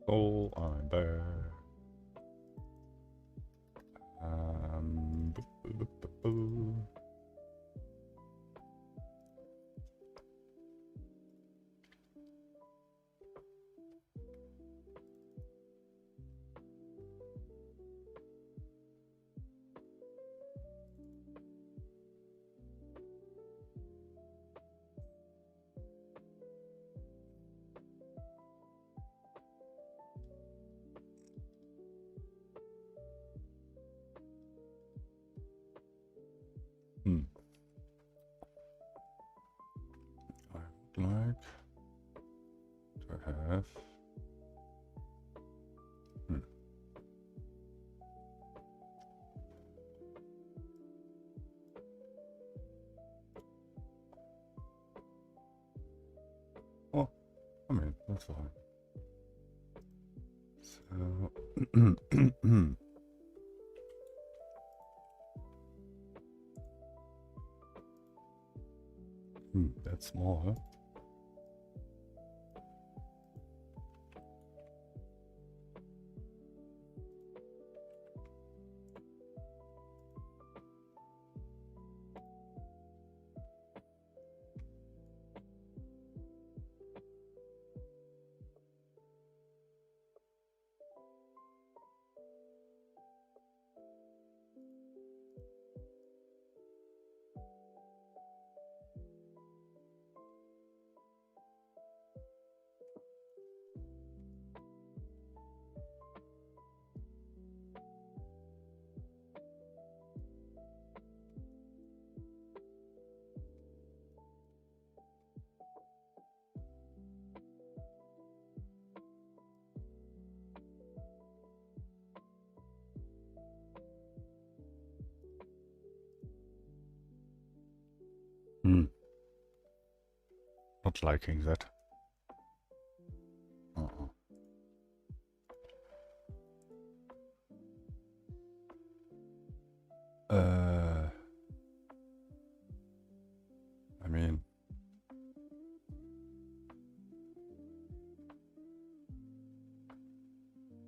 Oh, I'm there. Boo, boo, boo. I would like to have oh, I mean, that's fine. So that's small, huh? Not liking that. I mean,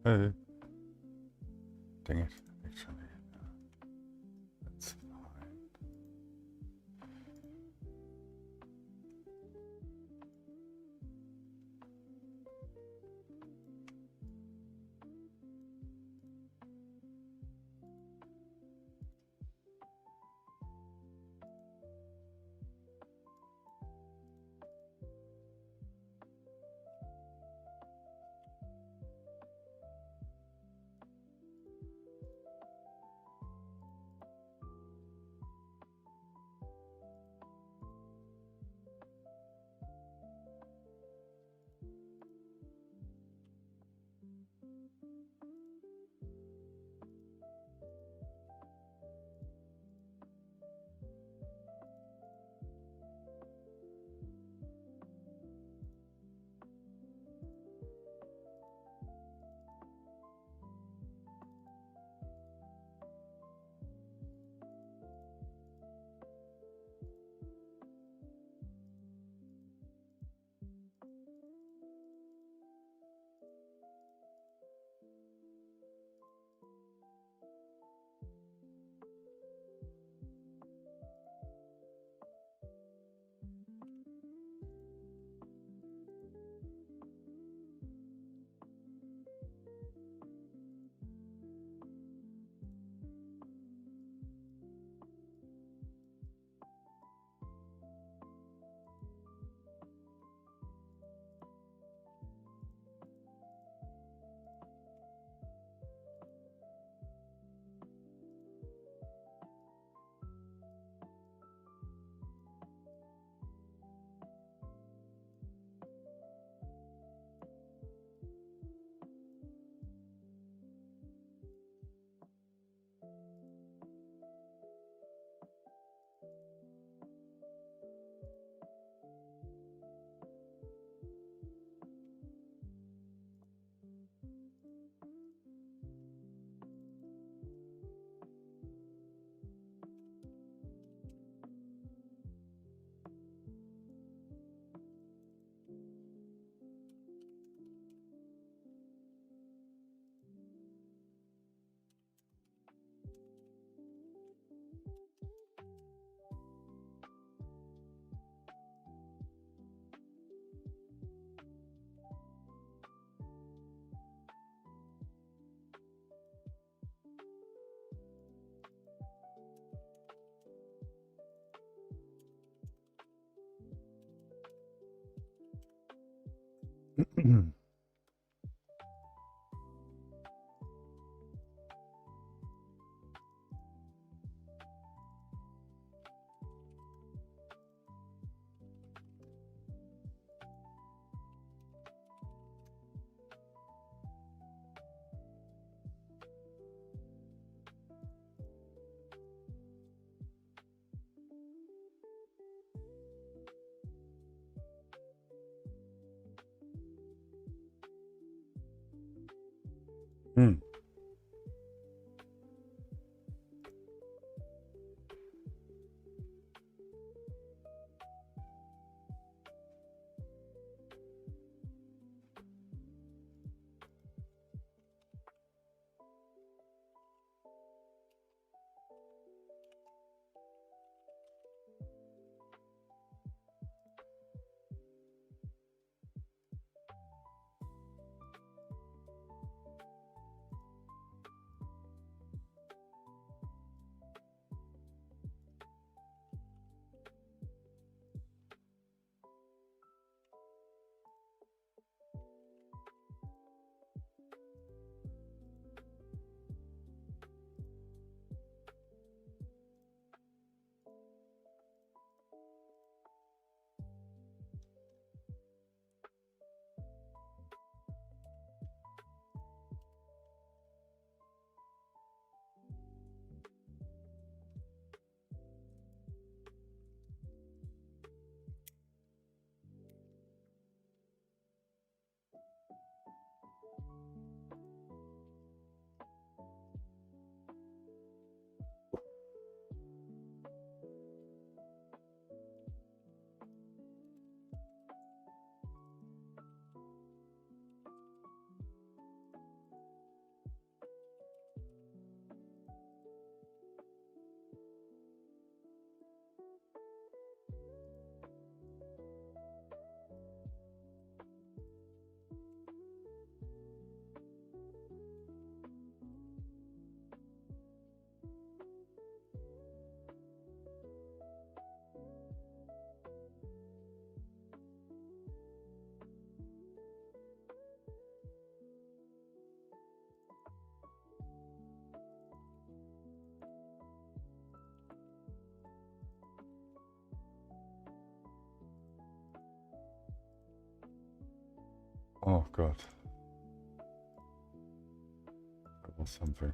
hey, dang it, actually, that's fine. Hmm. Oh God. That was something.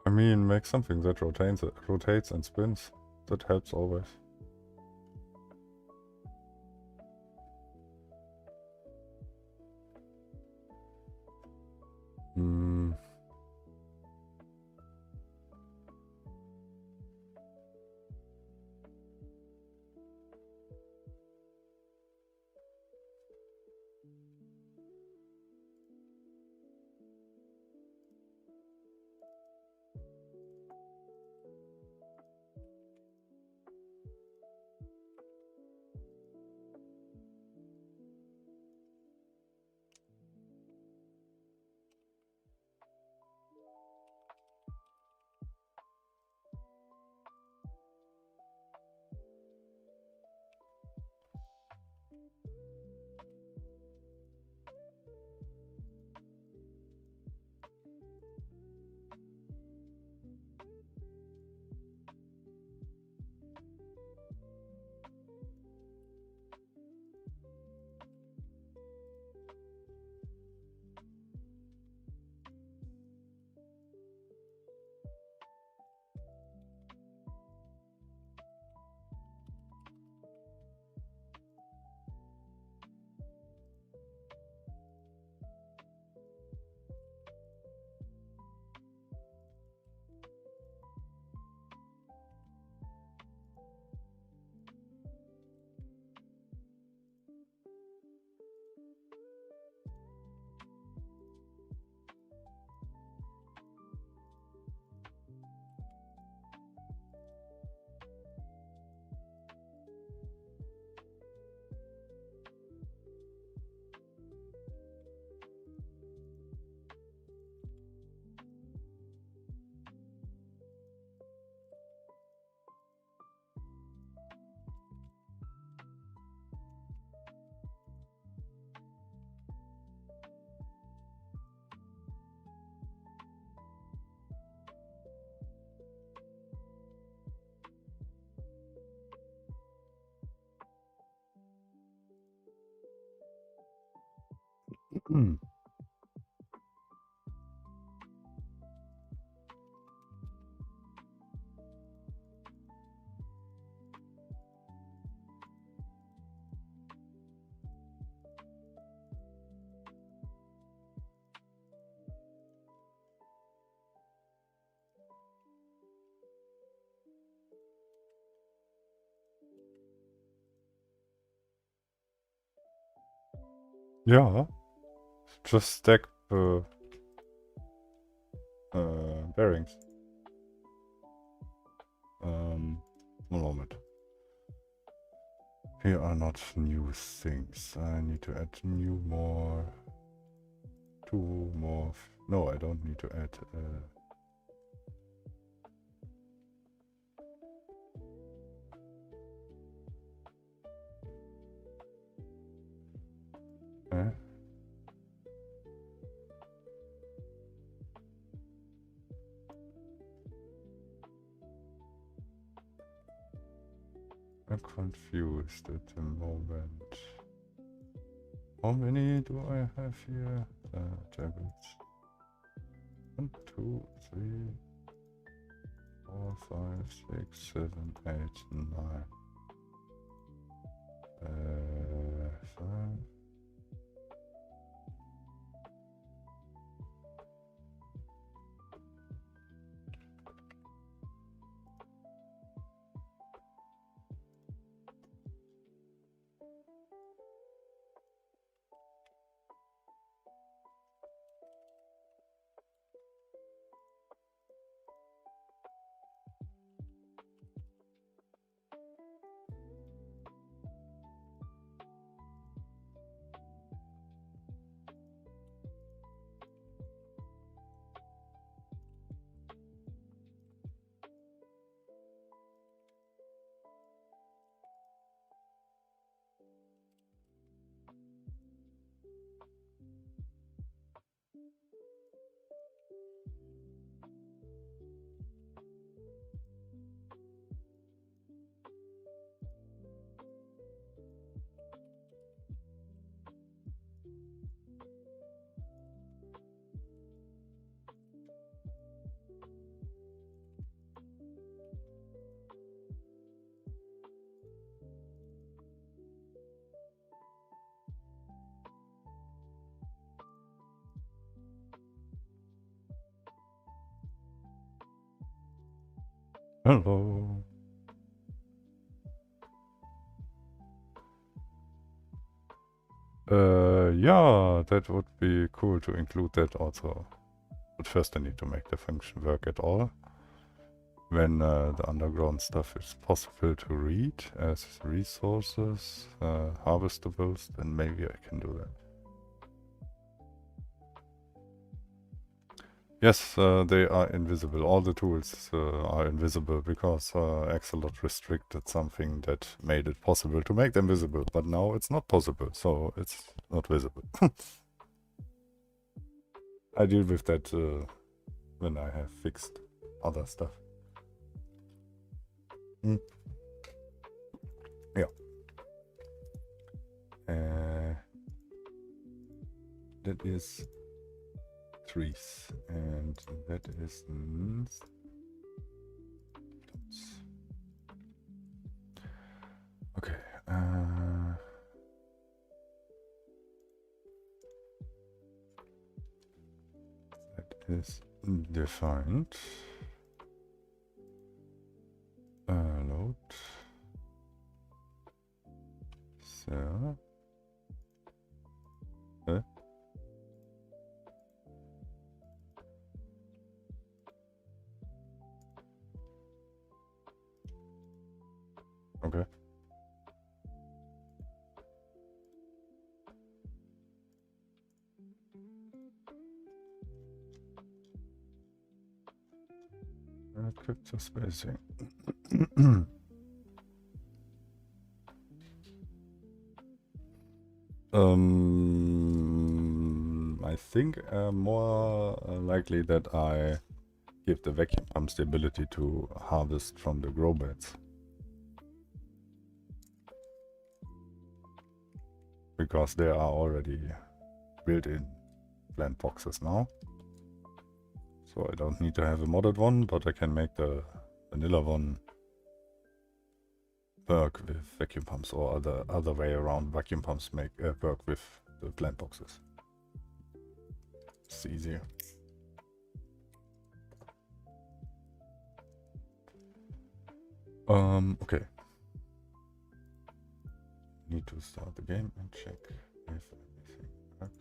I mean, make something that rotates and spins. That helps always. Hmm. Yeah, just stack bearings. One moment. Here are not new things. I need to add two more. No, I don't need to add. I'm confused at the moment. How many do I have here? Tablets. 1, 2, 3, 4, 5, 6, 7, 8, 9. 5. Hello. Yeah, that would be cool to include that also. But first I need to make the function work at all. When the underground stuff is possible to read as resources, harvestables, then maybe I can do that. Yes, they are invisible. All the tools are invisible because Axolot restricted something that made it possible to make them visible. But now it's not possible, so it's not visible. I deal with that when I have fixed other stuff. Yeah. That is trees, and that is okay. That is defined. Load. So. Okay. Crypto spacing. I think more likely that I give the vacuum pumps the ability to harvest from the grow beds. Because they are already built-in blend boxes now. So I don't need to have a modded one, but I can make the vanilla one work with vacuum pumps, or other way around. Vacuum pumps make work with the blend boxes. It's easier. Okay. Need to start the game and check if everything works.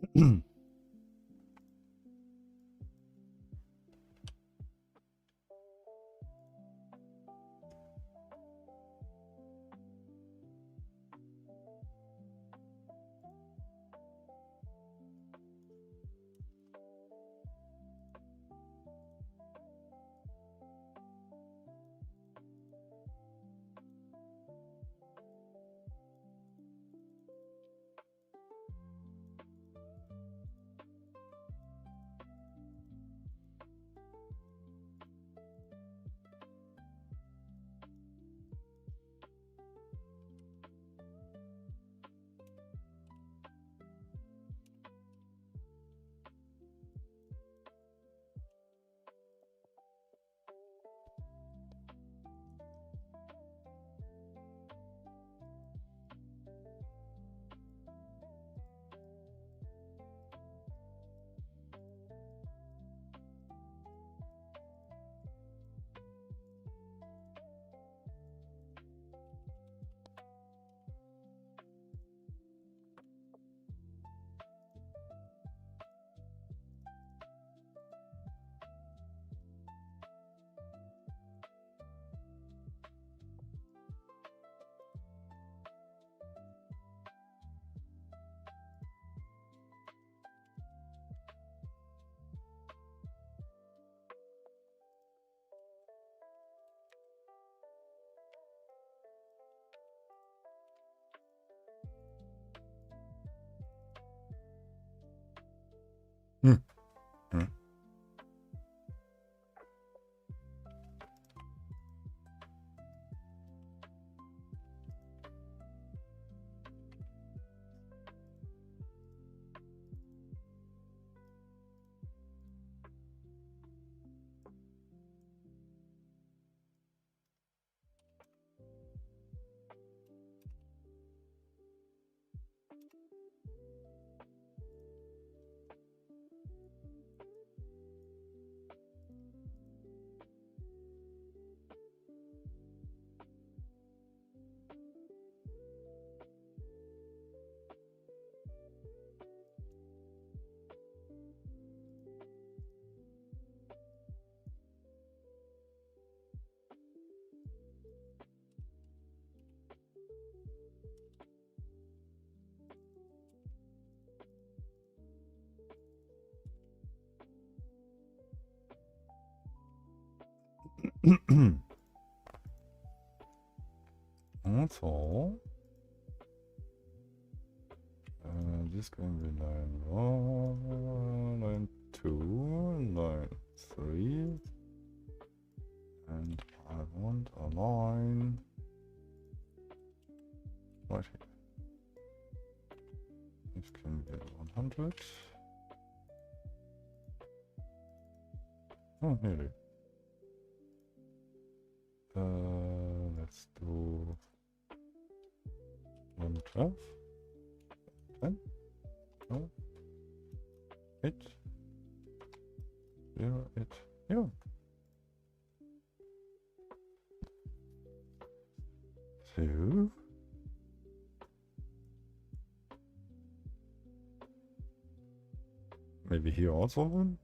Hmm. Hmm. Also, this can be line 1, line 2, line 3, and I want a line right here. This can be 100. Oh, nearly. Let's do 112, 10, 12, 8, 0, 8, yeah. So, maybe here also one?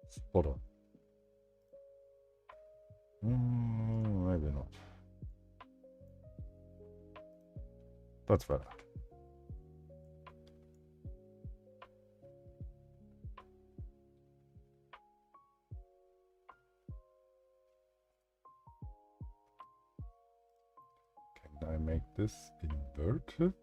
Spotter. Maybe not. That's better. Can I make this inverted?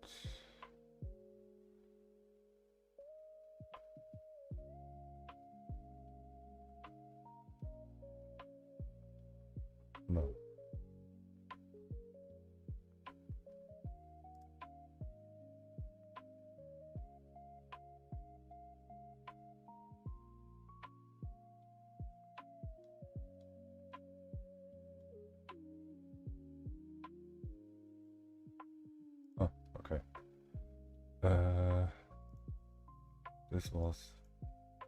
This was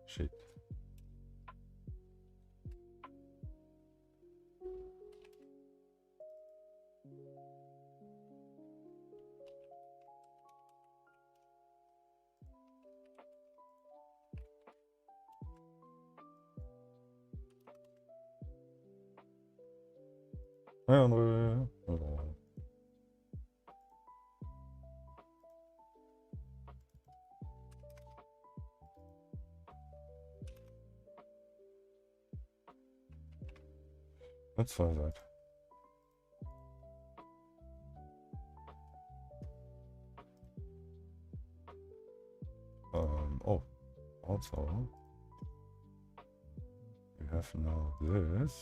shit. Hi Andre. Hello. Let's try that. Oh, also, we have now this.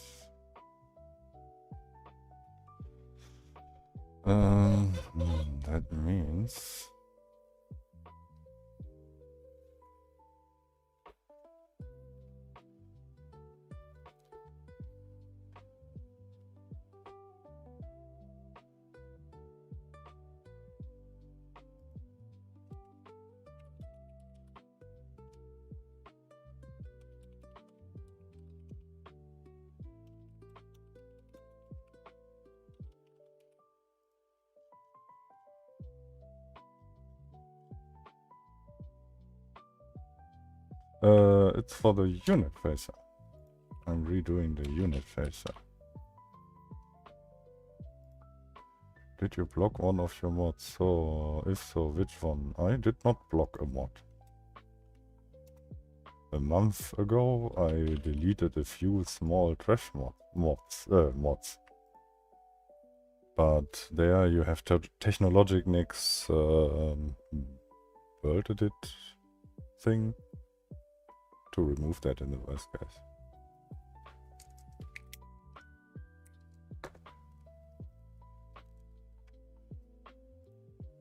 That means it's for the unit phaser. I'm redoing the unit phaser. Did you block one of your mods? So, if so, which one? I did not block a mod. A month ago, I deleted a few small trash mods. But there you have Technologic Nix World Edit thing to remove that in the worst case.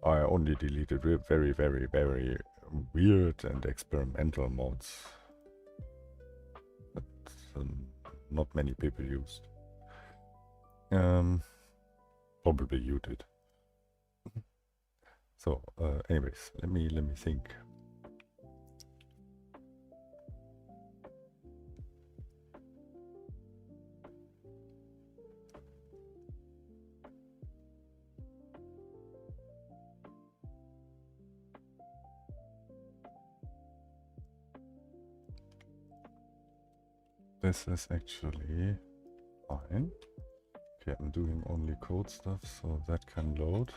I only deleted very, very, very weird and experimental mods that not many people used. Probably you did. So, anyways, let me think. This is actually fine. Okay, I'm doing only code stuff, so that can load.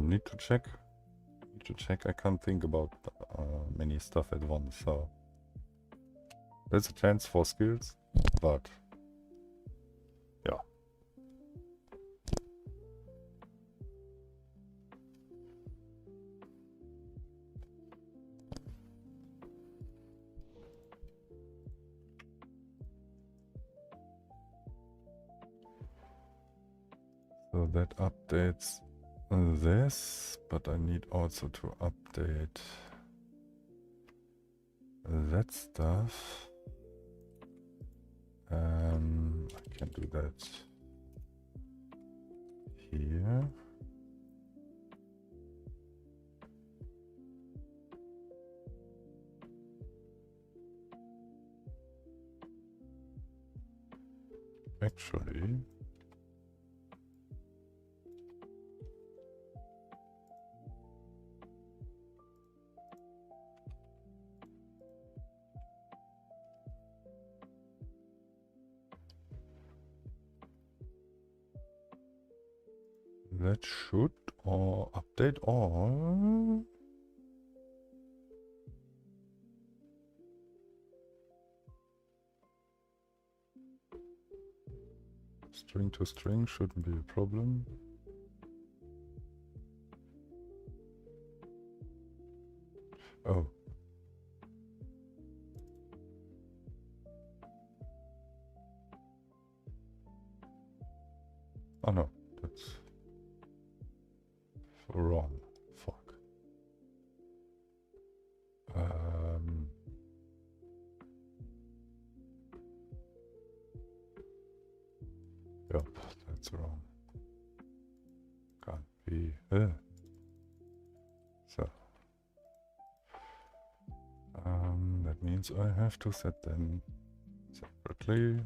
Need to check. I can't think about many stuff at once, so there's a chance for skills, but yeah. So that updates this, but I need also to update that stuff. I can do that here. Actually, that should or update all. String to string shouldn't be a problem. Oh. Oh no, that's wrong. Fuck. Yep, That means I have to set them separately.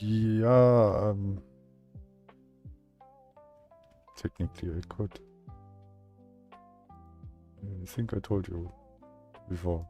Yeah, technically I could. I think I told you before.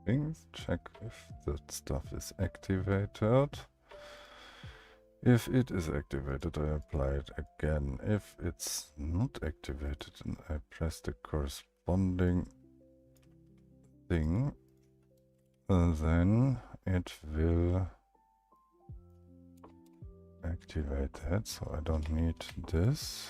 things, check if that stuff is activated. If it is activated, I apply it again. If it's not activated, and I press the corresponding thing, then it will activate that, so I don't need this.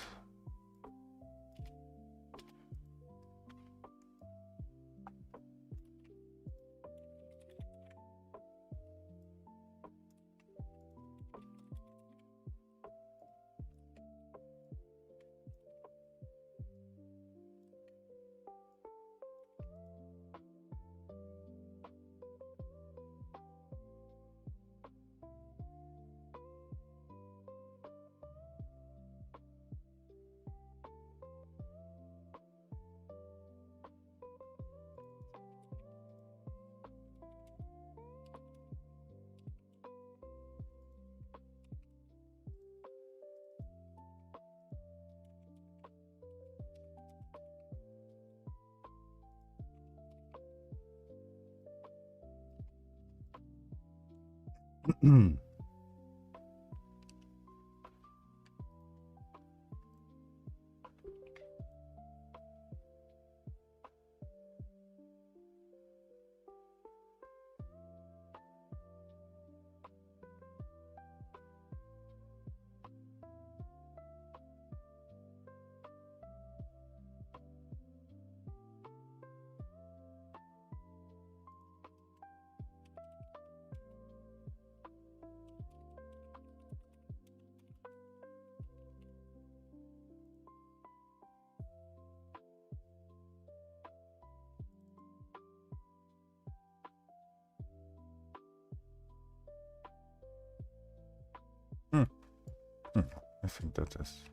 I think that is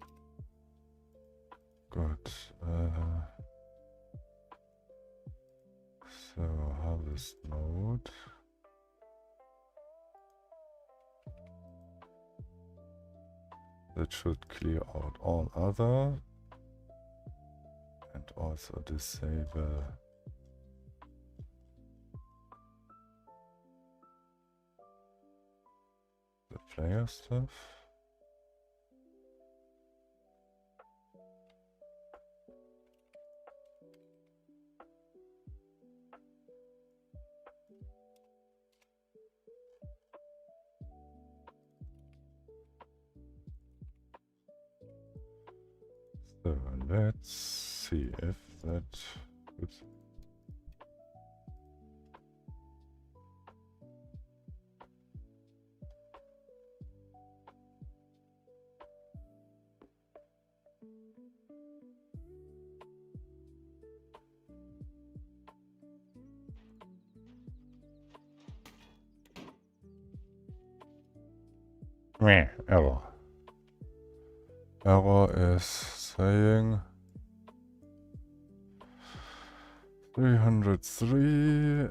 good. So harvest mode. That should clear out all other and also disable the player stuff. So let's see if that... Oops. Error. Error is saying 303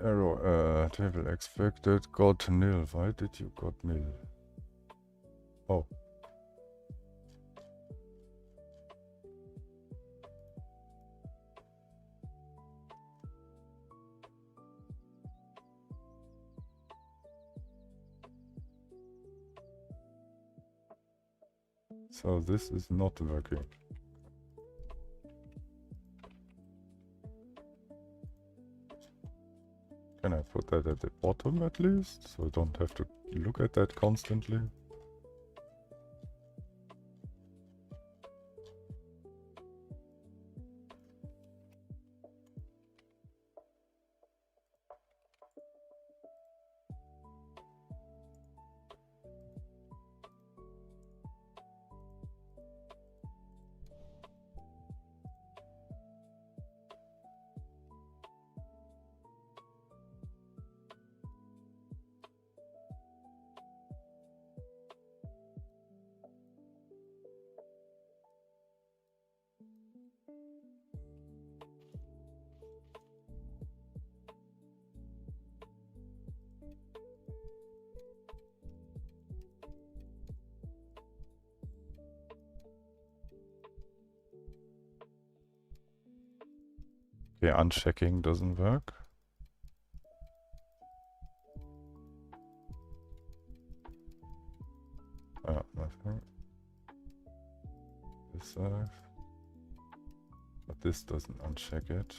error, table expected, got nil. Why did you got nil? Oh. So this is not working. Can I put that at the bottom at least, so I don't have to look at that constantly? Okay, unchecking doesn't work. Perfect. This side. But this doesn't uncheck it.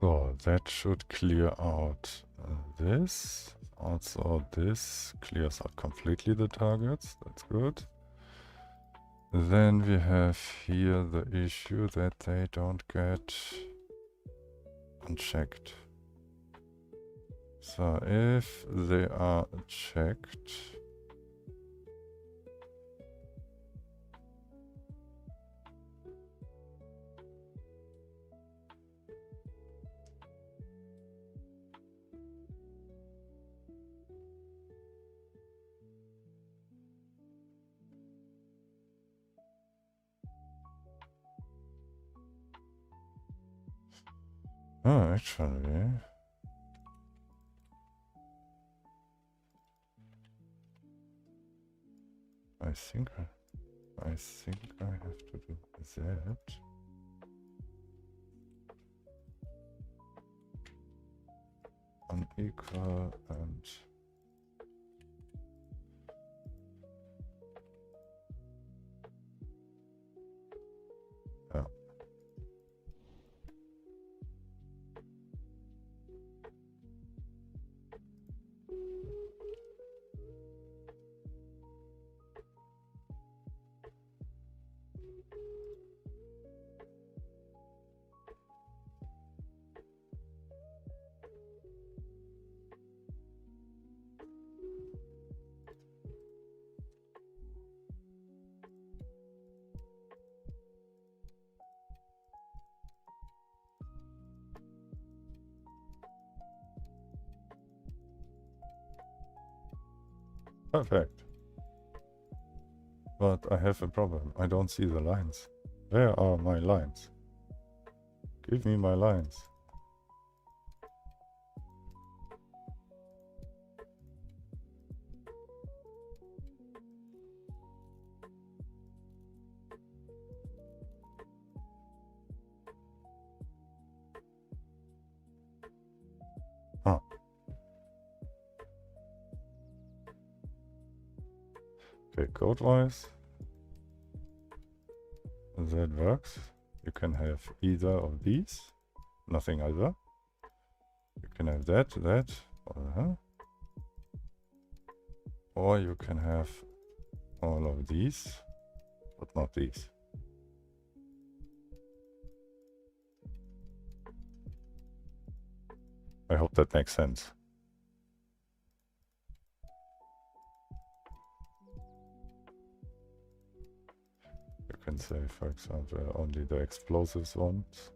So that should clear out this. Also this clears out completely the targets. That's good. Then we have here the issue that they don't get unchecked. So if they are checked, oh, actually, I think I have to do that. Unequal and yeah. Perfect. But I have a problem. I don't see the lines. Where are my lines? Give me my lines. Huh. Okay, code-wise, that works. You can have either of these, nothing either. You can have that, or you can have all of these, but not these. I hope that makes sense. You can say, for example, only the explosives ones.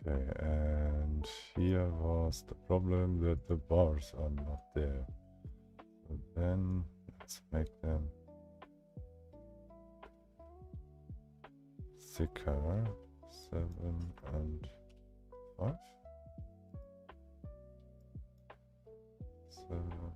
Okay, and here was the problem that the bars are not there. So then let's make them thicker, 7 and 5. 7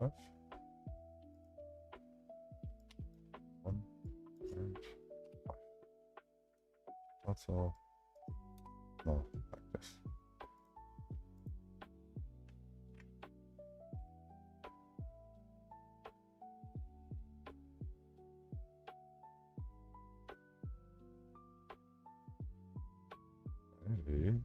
have. 1 and 5. Also, no, like this. Maybe.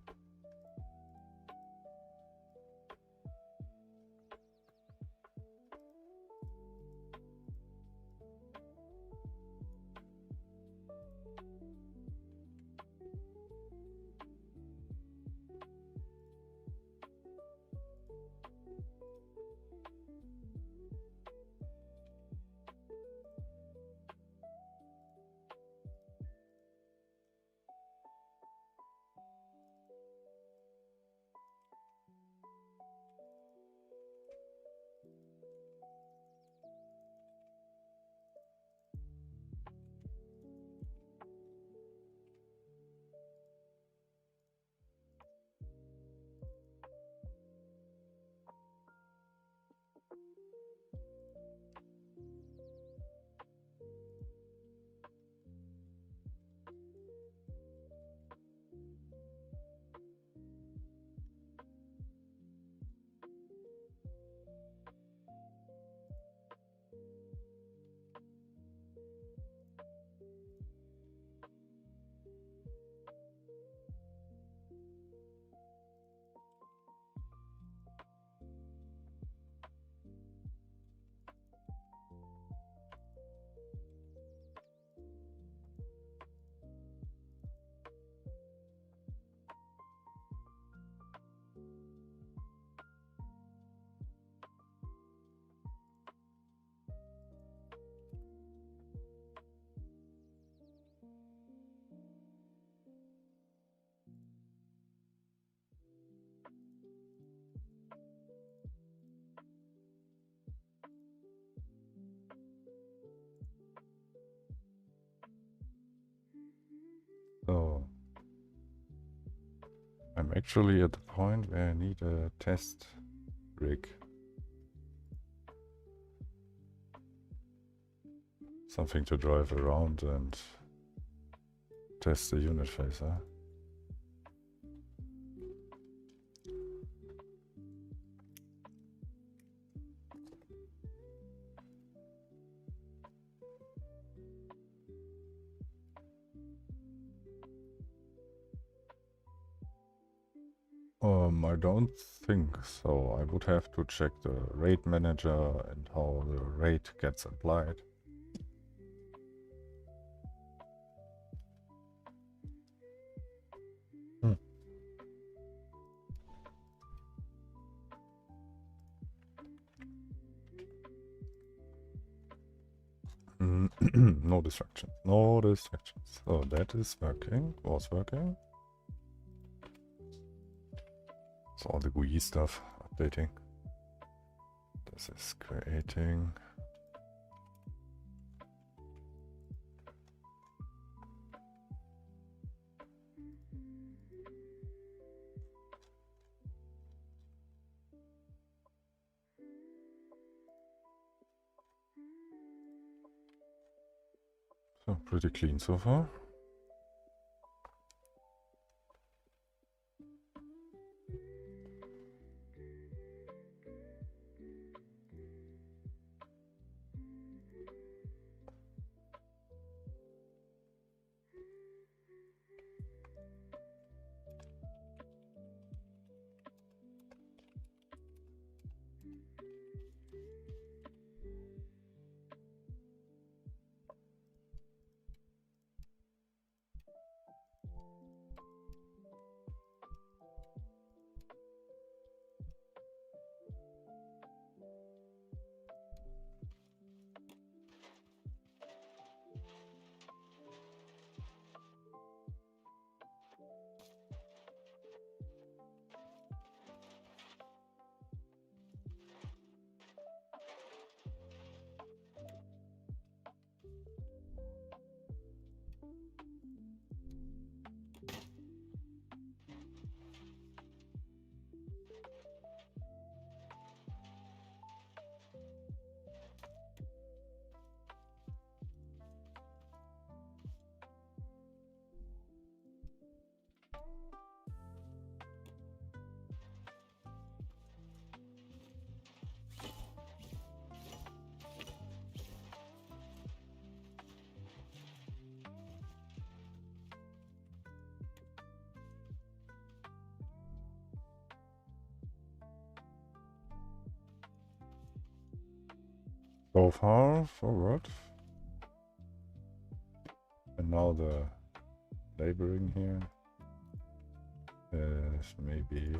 So I'm actually at the point where I need a test rig. Something to drive around and test the unit phaser. I don't think so. I would have to check the rate manager and how the rate gets applied. No distractions. No distractions. So that is working. Was working. So all the GUI stuff updating. This is creating. So pretty clean so far. So far, forward. And now the labeling here is maybe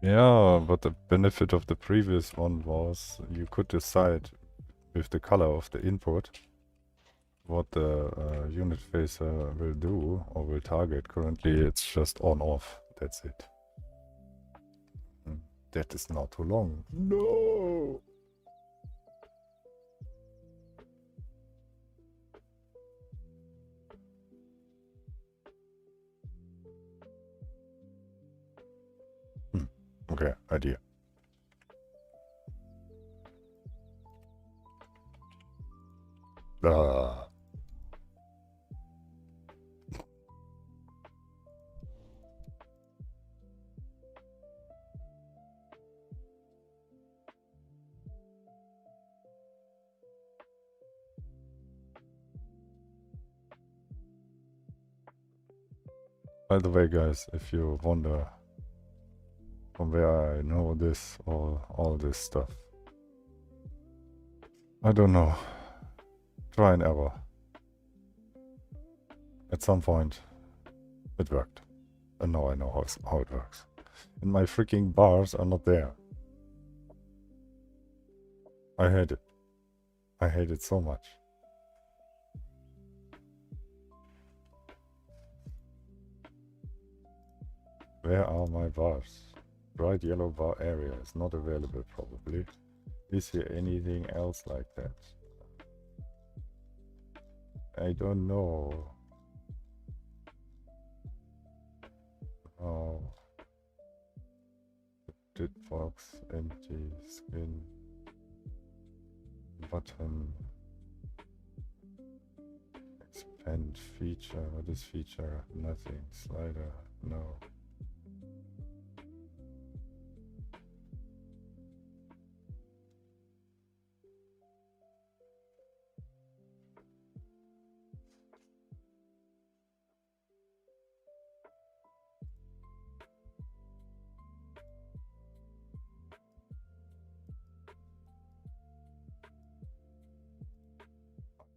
yeah, but the benefit of the previous one was you could decide with the color of the input what the unit phaser will do or will target. Currently it's just on off, that's it. That is not too long. No! Okay, idea. Ah. By the way, guys, if you wonder from where I know this or all this stuff, I don't know. Try and error. At some point, it worked. And now I know how it works. And my freaking bars are not there. I hate it. I hate it so much. Where are my bars? Bright yellow bar area is not available probably. Is here anything else like that? I don't know. Oh. Did box, empty, skin, button, expand feature, what is feature? Nothing, slider, no.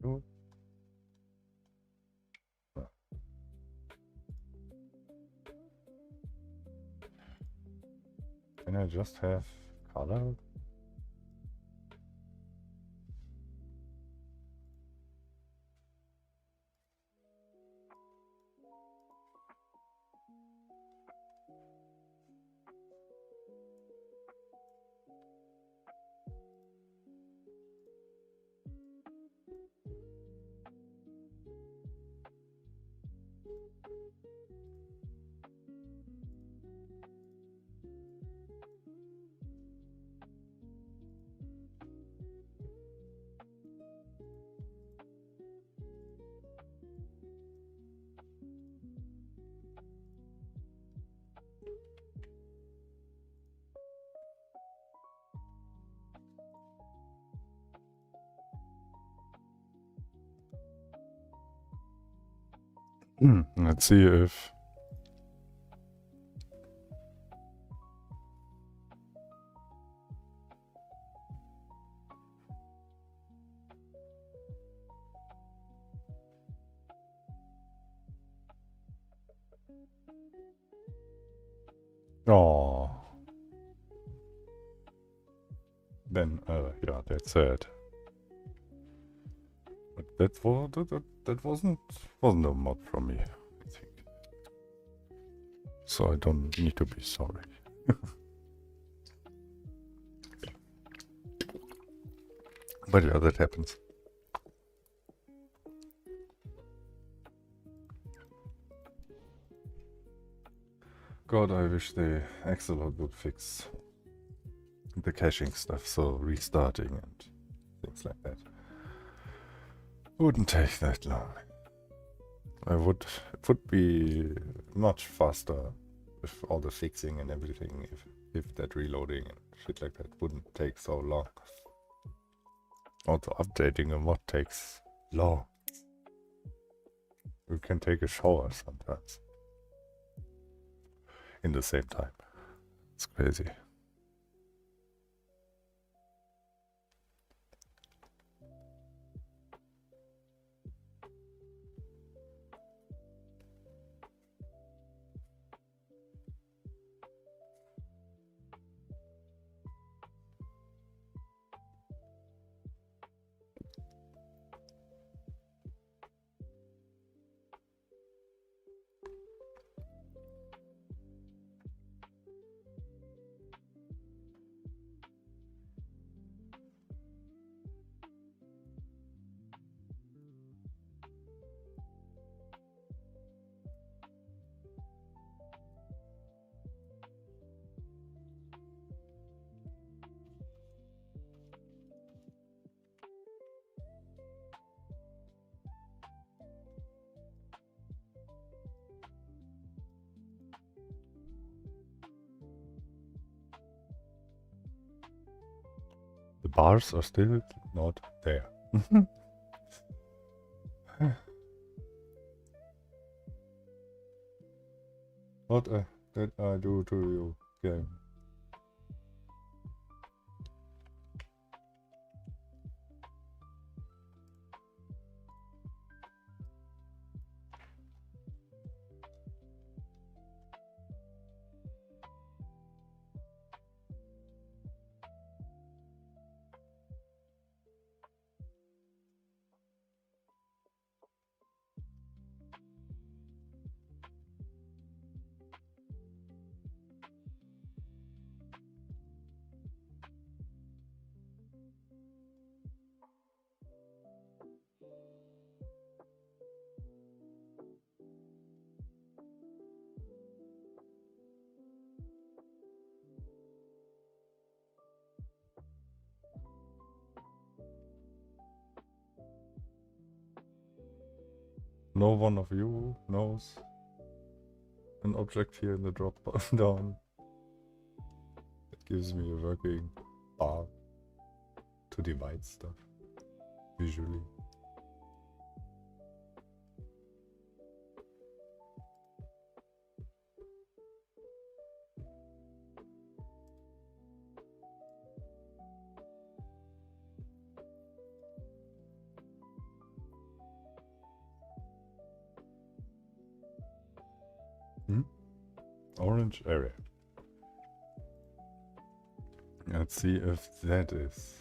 No. Can I just have color? Let's see if... Oh. Then, yeah, that's sad. But that wasn't a mod from me, I think. So I don't need to be sorry. But yeah, that happens. God, I wish the Axolot would fix the caching stuff, so restarting and things like that. Wouldn't take that long. It would be much faster with all the fixing and everything if that reloading and shit like that wouldn't take so long. Also updating a mod takes long. You can take a shower sometimes in the same time. It's crazy. The bars are still not there. What did I do to you, game? No one of you knows an object here in the drop down that gives me a working bar to divide stuff visually. Orange area. Let's see if that is.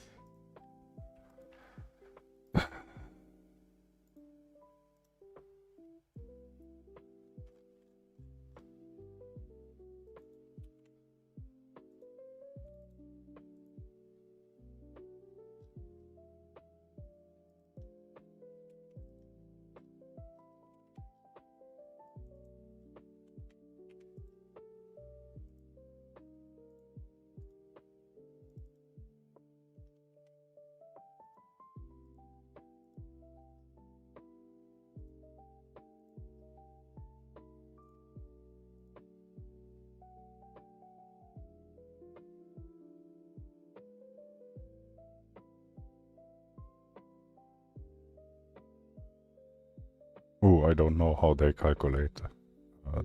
Oh, I don't know how they calculate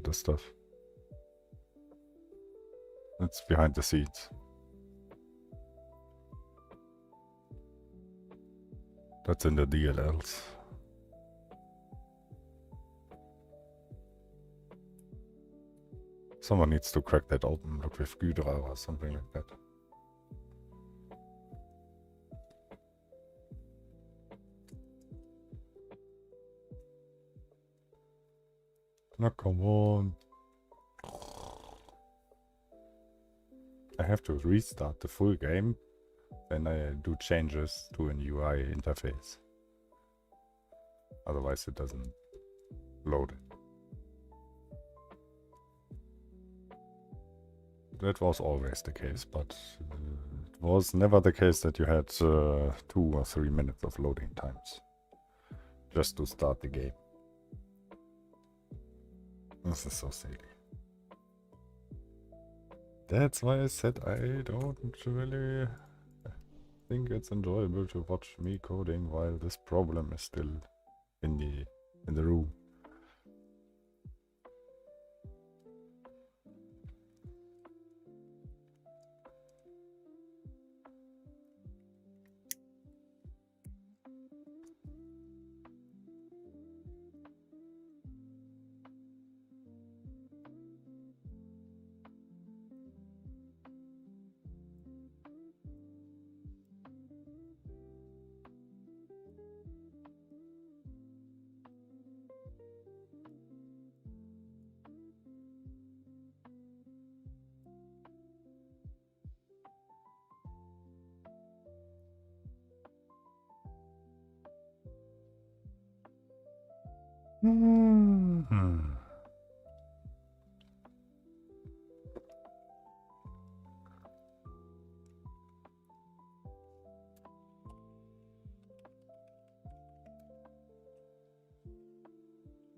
the stuff. It's behind the scenes. That's in the DLLs. Someone needs to crack that open, look with Gudra or something like that. Now come on. I have to restart the full game, then I do changes to an UI interface. Otherwise it doesn't load it. that was always the case, but it was never the case that you had 2 or 3 minutes of loading times just to start the game. This is so silly. That's why I said I don't really think it's enjoyable to watch me coding while this problem is still in the room.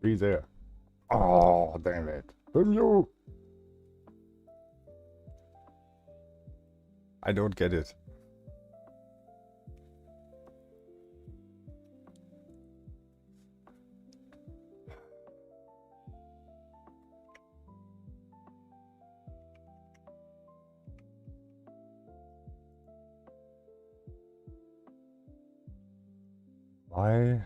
Be there. Oh, damn it. From you. I don't get it. Why?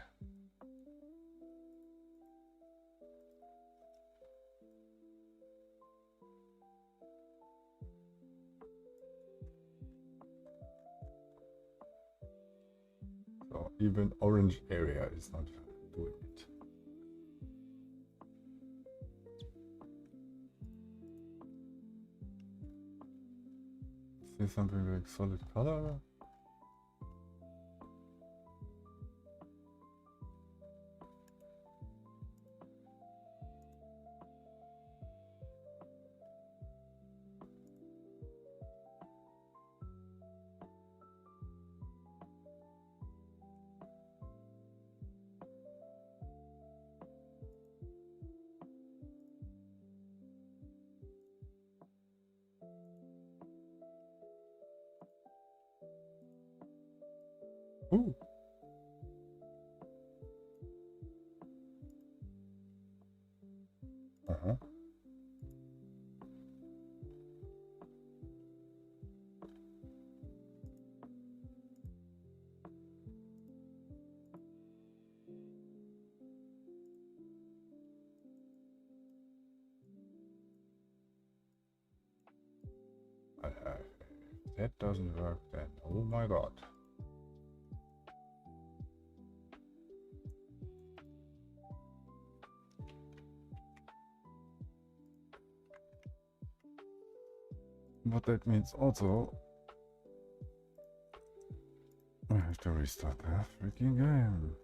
So even orange area is not doing it. Say something like solid color. Ooh. Uh-huh. That doesn't work then. Oh my god. But that means also I have to restart the freaking game.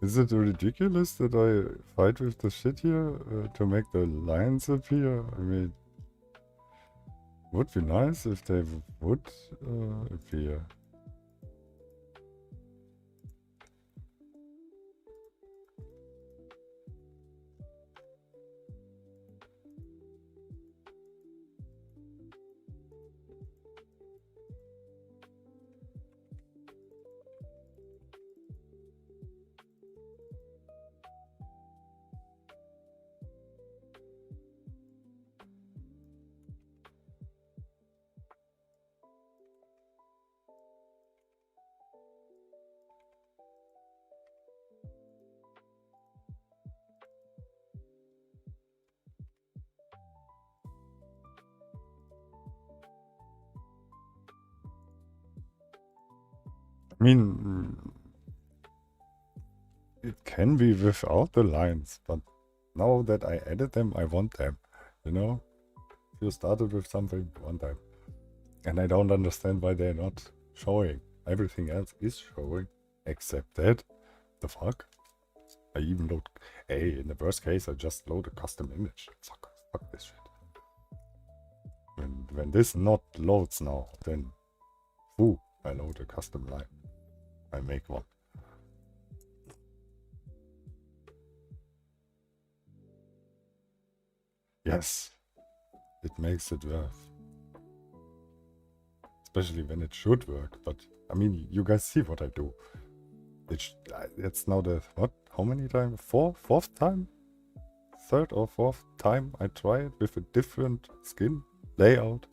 Is it ridiculous that I fight with the shit here to make the lines appear? I mean, would be nice if they would appear. I mean, it can be without the lines, but now that I added them, I want them, you know? If you started with something, you want them. And I don't understand why they're not showing. Everything else is showing, except that. The fuck? I even load... Hey, in the worst case, I just load a custom image. Fuck this shit. When this not loads now, then... Ooh, I load a custom line. I make one. Yes. It makes it worth. Especially when it should work, but... I mean, you guys see what I do. It's now the... What? How many times? Fourth time? Third or fourth time I try it with a different skin layout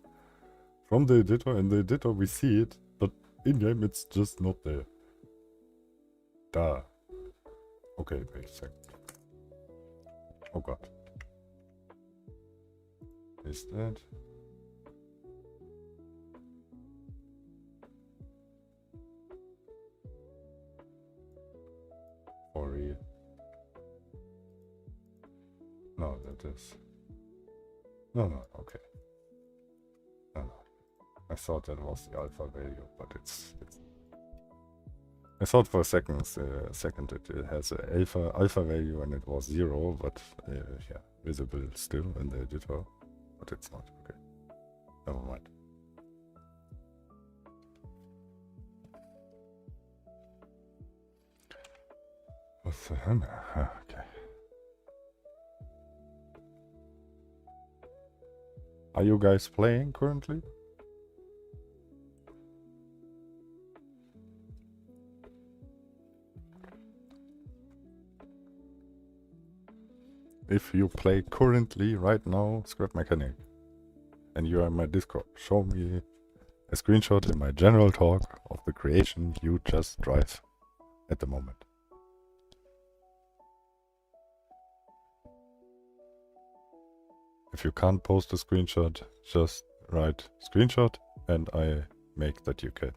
from the editor. In the editor we see it, but in-game it's just not there. Duh. Okay, wait a second. Oh god. Is that... For real? No, that is... No, okay. No. I thought that was the alpha value, but it's... I thought for a second it has an alpha value and it was 0, but yeah, visible still in the editor, but it's not. Okay, never mind. What's the hammer? Okay. Are you guys playing currently? If you play currently, right now, Scrap Mechanic, and you are in my Discord, show me a screenshot in my general talk of the creation you just drive at the moment. If you can't post a screenshot, just write screenshot and I make that you can.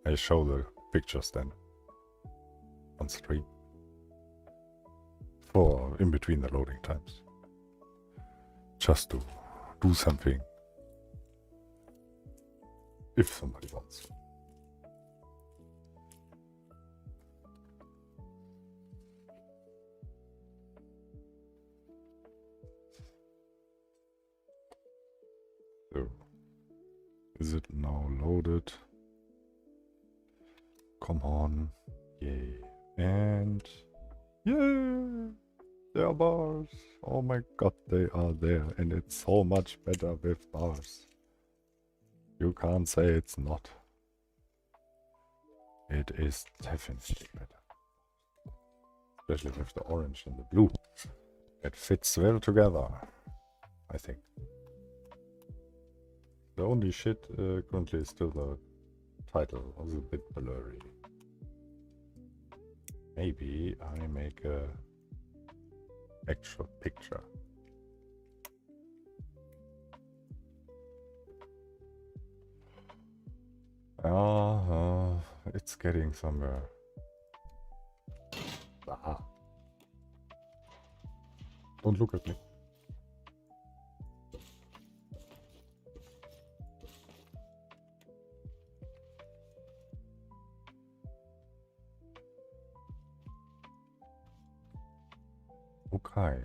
I show the pictures then on stream for in between the loading times. Just to do something if somebody wants. So, is it now loaded? Come on. Yay. And yeah, there are bars. Oh my god, they are there. And it's so much better with bars. You can't say it's not. It is definitely better. Especially with the orange and the blue. It fits well together, I think. The only shit currently is still the title. Was a bit blurry. Maybe I make a actual picture. It's getting somewhere. Ah. Don't look at me. Okay.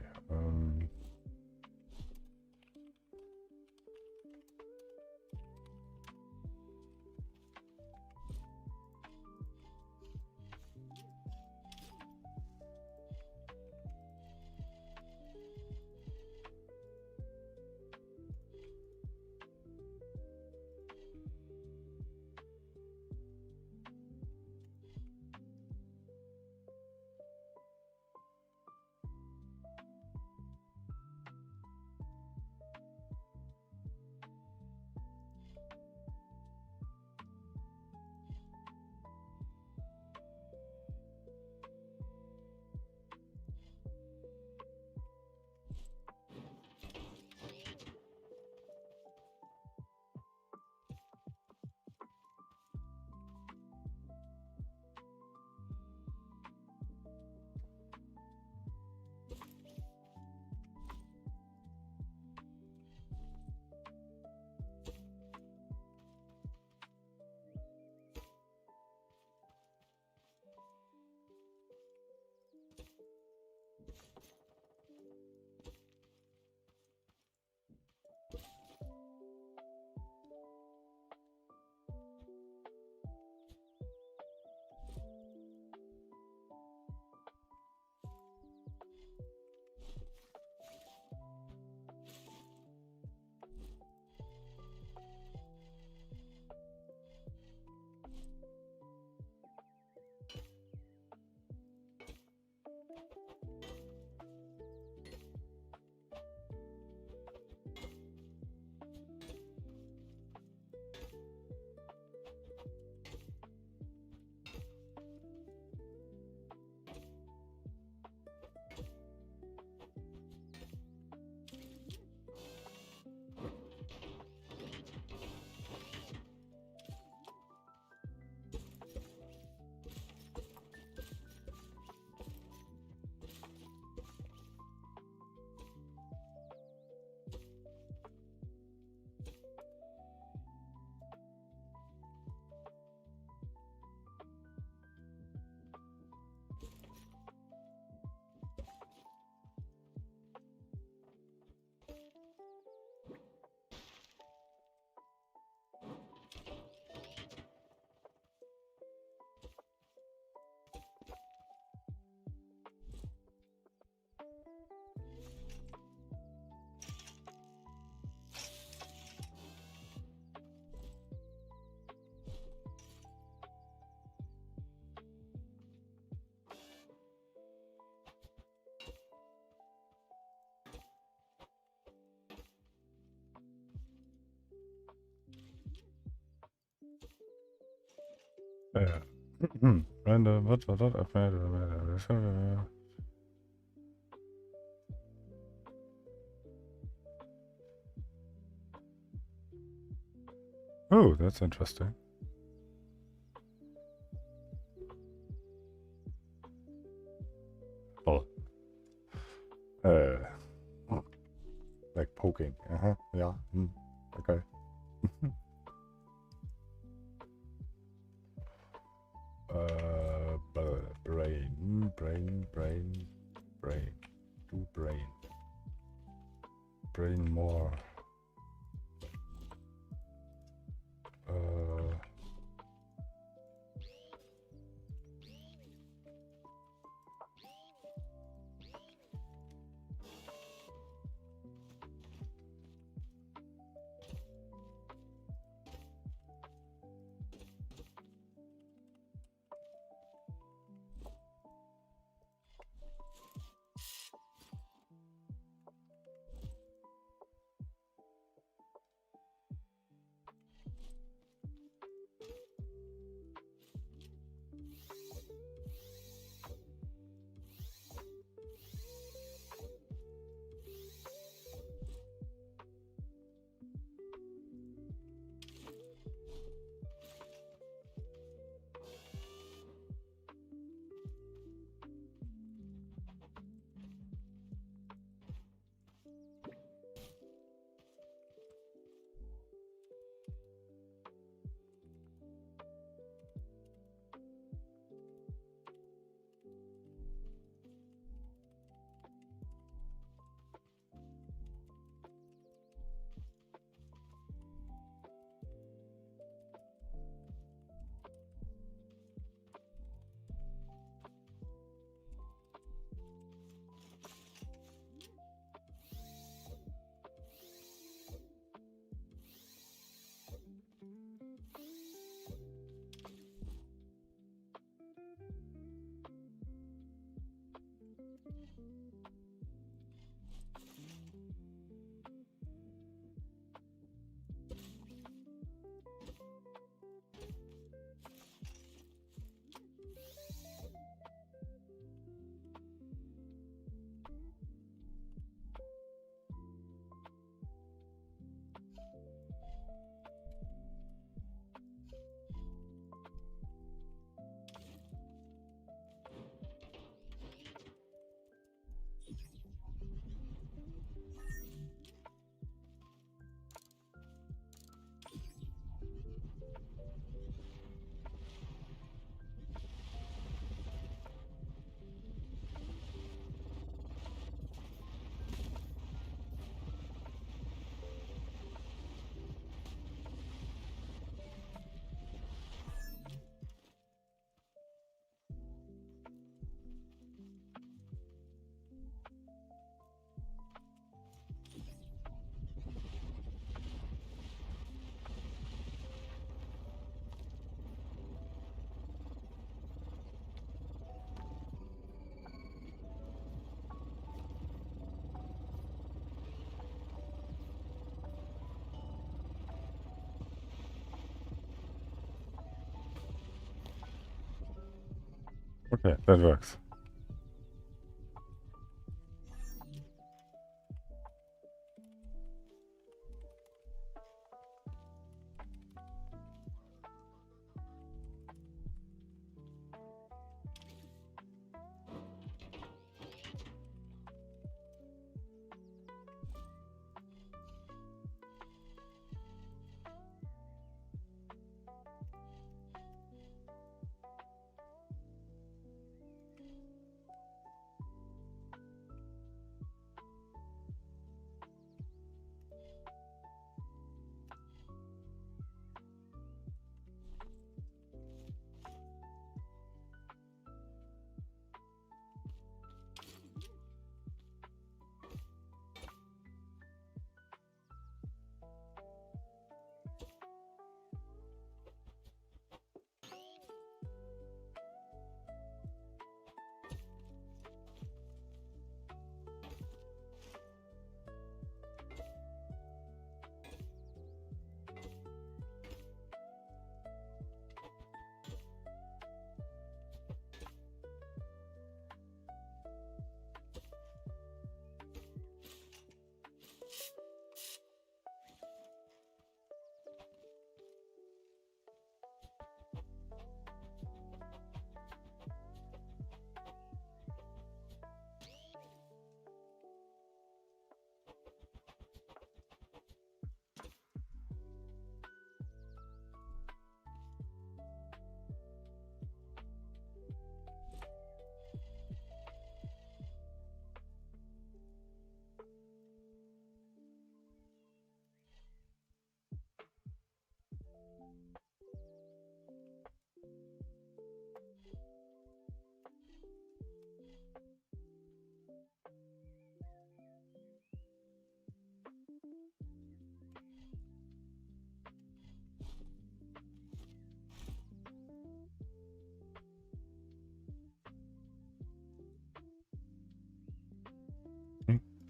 Yeah. Random, what? Oh, that's interesting. Well, like poking. Yeah. Okay. Brain. Do brain. Brain more. Okay, that works.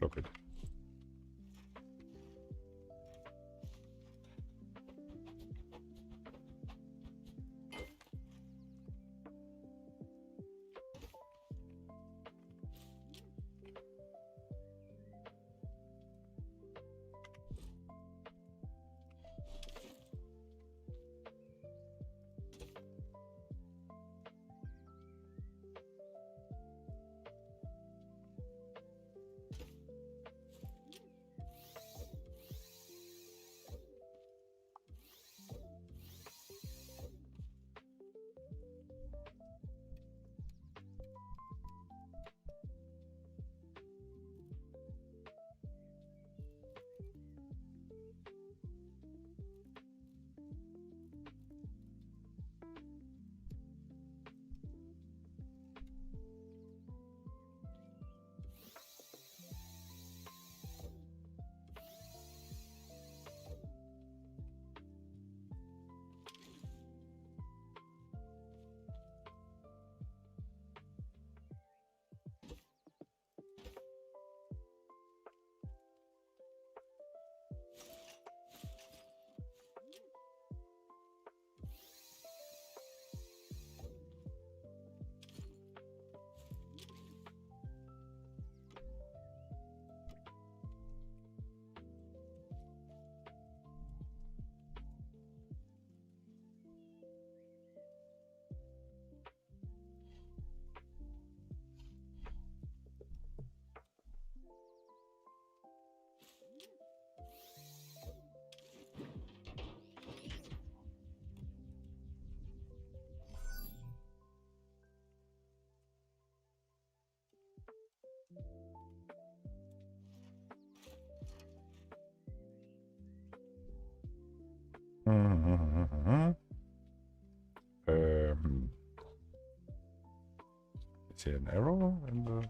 lock it. Is here an error in the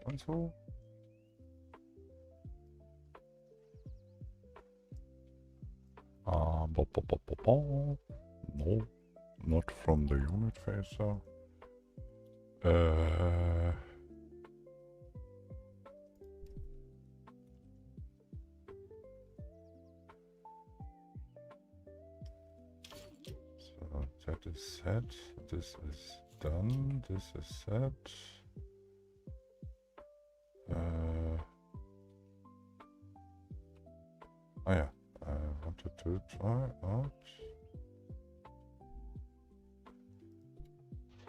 console? No, not from the unit phaser. So that is set. This is done. This is set. Oh yeah, I wanted to try out.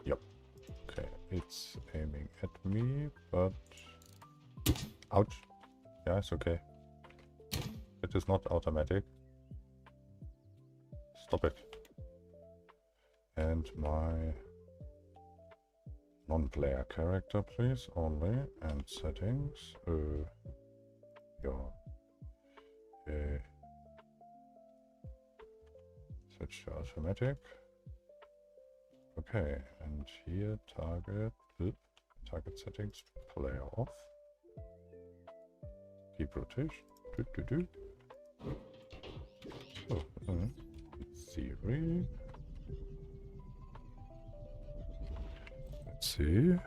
Yep. Okay, it's aiming at me, but ouch. Yeah, it's okay. It is not automatic. Stop it. And my non-player character, please, only, and settings. Switch to automatic. Okay, and here target settings, player off. Keep rotation. So, theory. Let's see.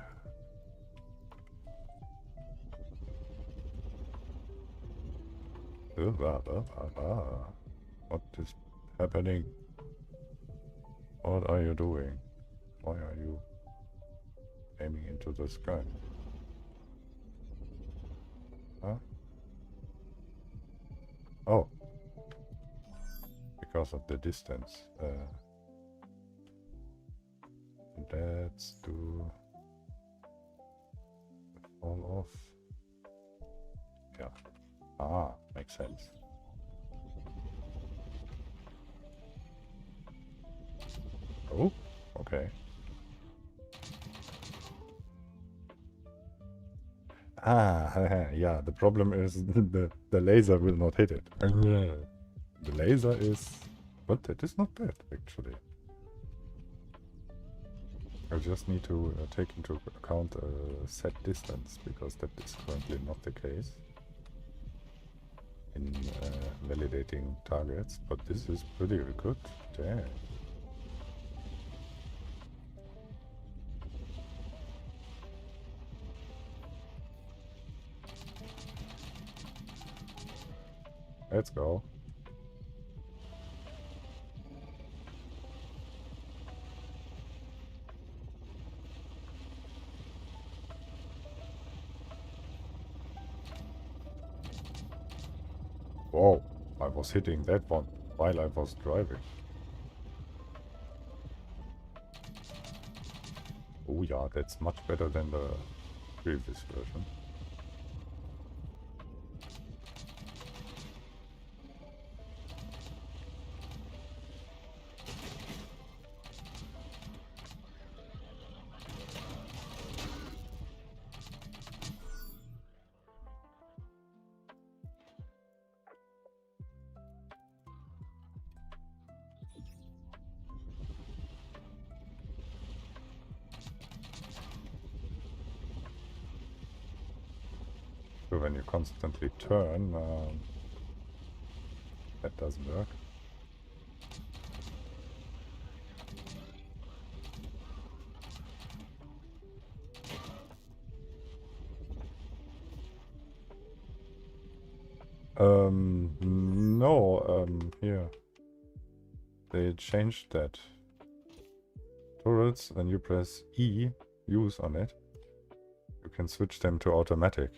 What is happening? What are you doing? Why are you aiming into the sky? Huh? Oh. Because of the distance. Let's do all off. Yeah. Ah, makes sense. Oh, okay. Ah, yeah, the problem is the laser will not hit it. The laser is... But that is not bad, actually. I just need to take into account set distance, because that is currently not the case in validating targets, but this is pretty good. Damn. Let's go. Whoa, I was hitting that one while I was driving. Oh yeah, that's much better than the previous version. So when you constantly turn, that doesn't work. No, here. They changed that. Turrets, when you press E, use on it, you can switch them to automatic.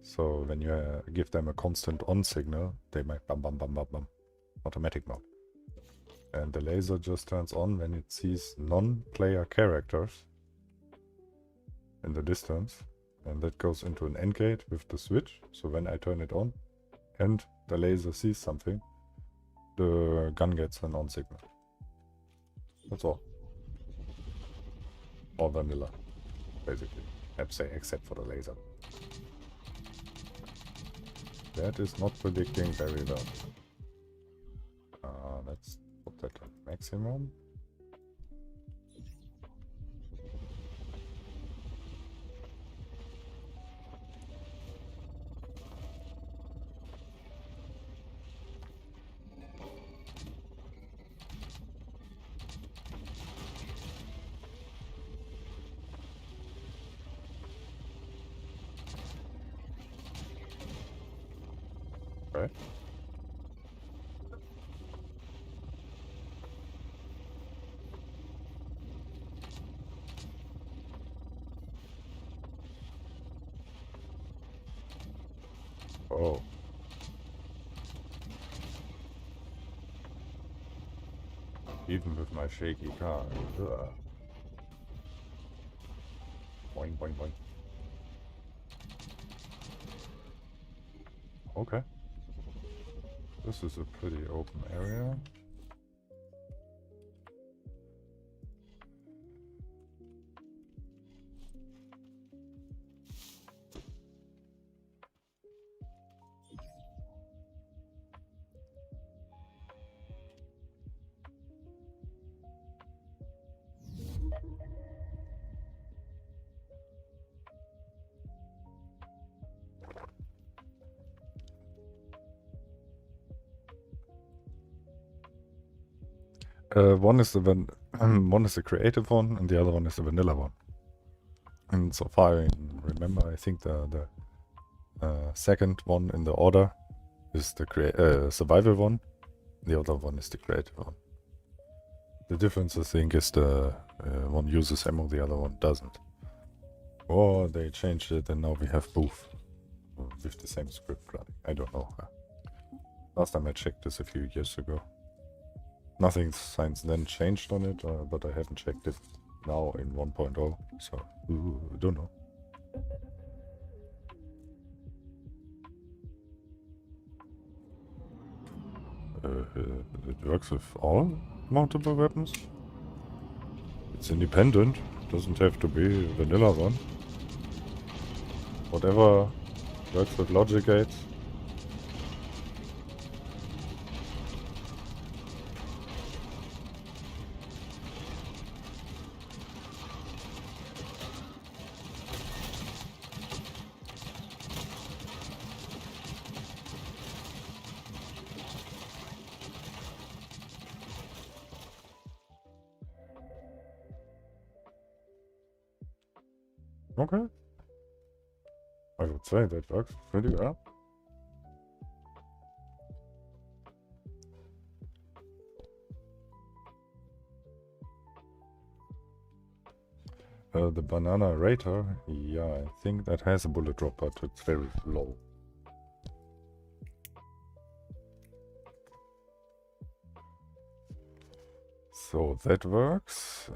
So when you give them a constant on signal, they make bum bum bum bum bum. Automatic mode. And the laser just turns on when it sees non-player characters in the distance. And that goes into an AND gate with the switch. So when I turn it on and the laser sees something, the gun gets an on signal. That's all. Or vanilla, basically. I'd say, except for the laser. That is not predicting very well. Let's put that at maximum. Right. Oh. Even with my shaky car. Ugh. Boing, boing, boing. Okay. This is a pretty open area. One is the one is the creative one, and the other one is the vanilla one. And so far I remember, I think the second one in the order is the survival one. The other one is the creative one. The difference, I think, is the one uses ammo, the other one doesn't. Or they changed it, and now we have both with the same script running. I don't know. Last time I checked this a few years ago. Nothing since then changed on it, but I haven't checked it now in 1.0, so don't know. It works with all mountable weapons. It's independent, doesn't have to be a vanilla one. Whatever works with logic gates. Okay. I would say that works pretty well. The banana Raider, yeah, I think that has a bullet drop, but it's very low. So that works.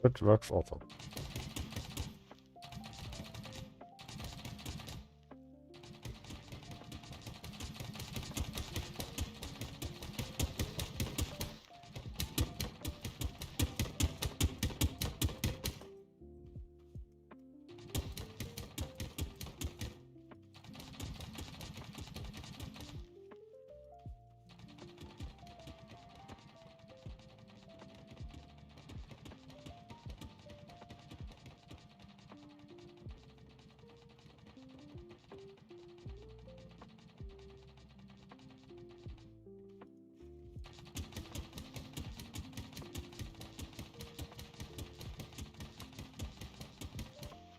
That works also.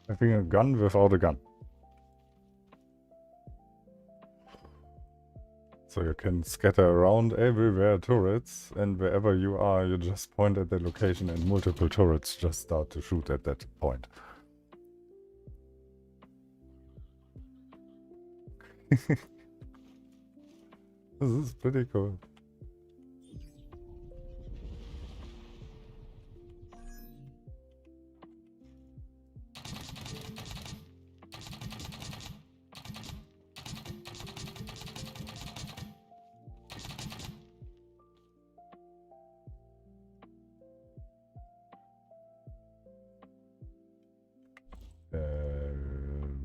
Having a gun without a gun. So you can scatter around everywhere turrets, and wherever you are, you just point at the location and multiple turrets just start to shoot at that point. This is pretty cool.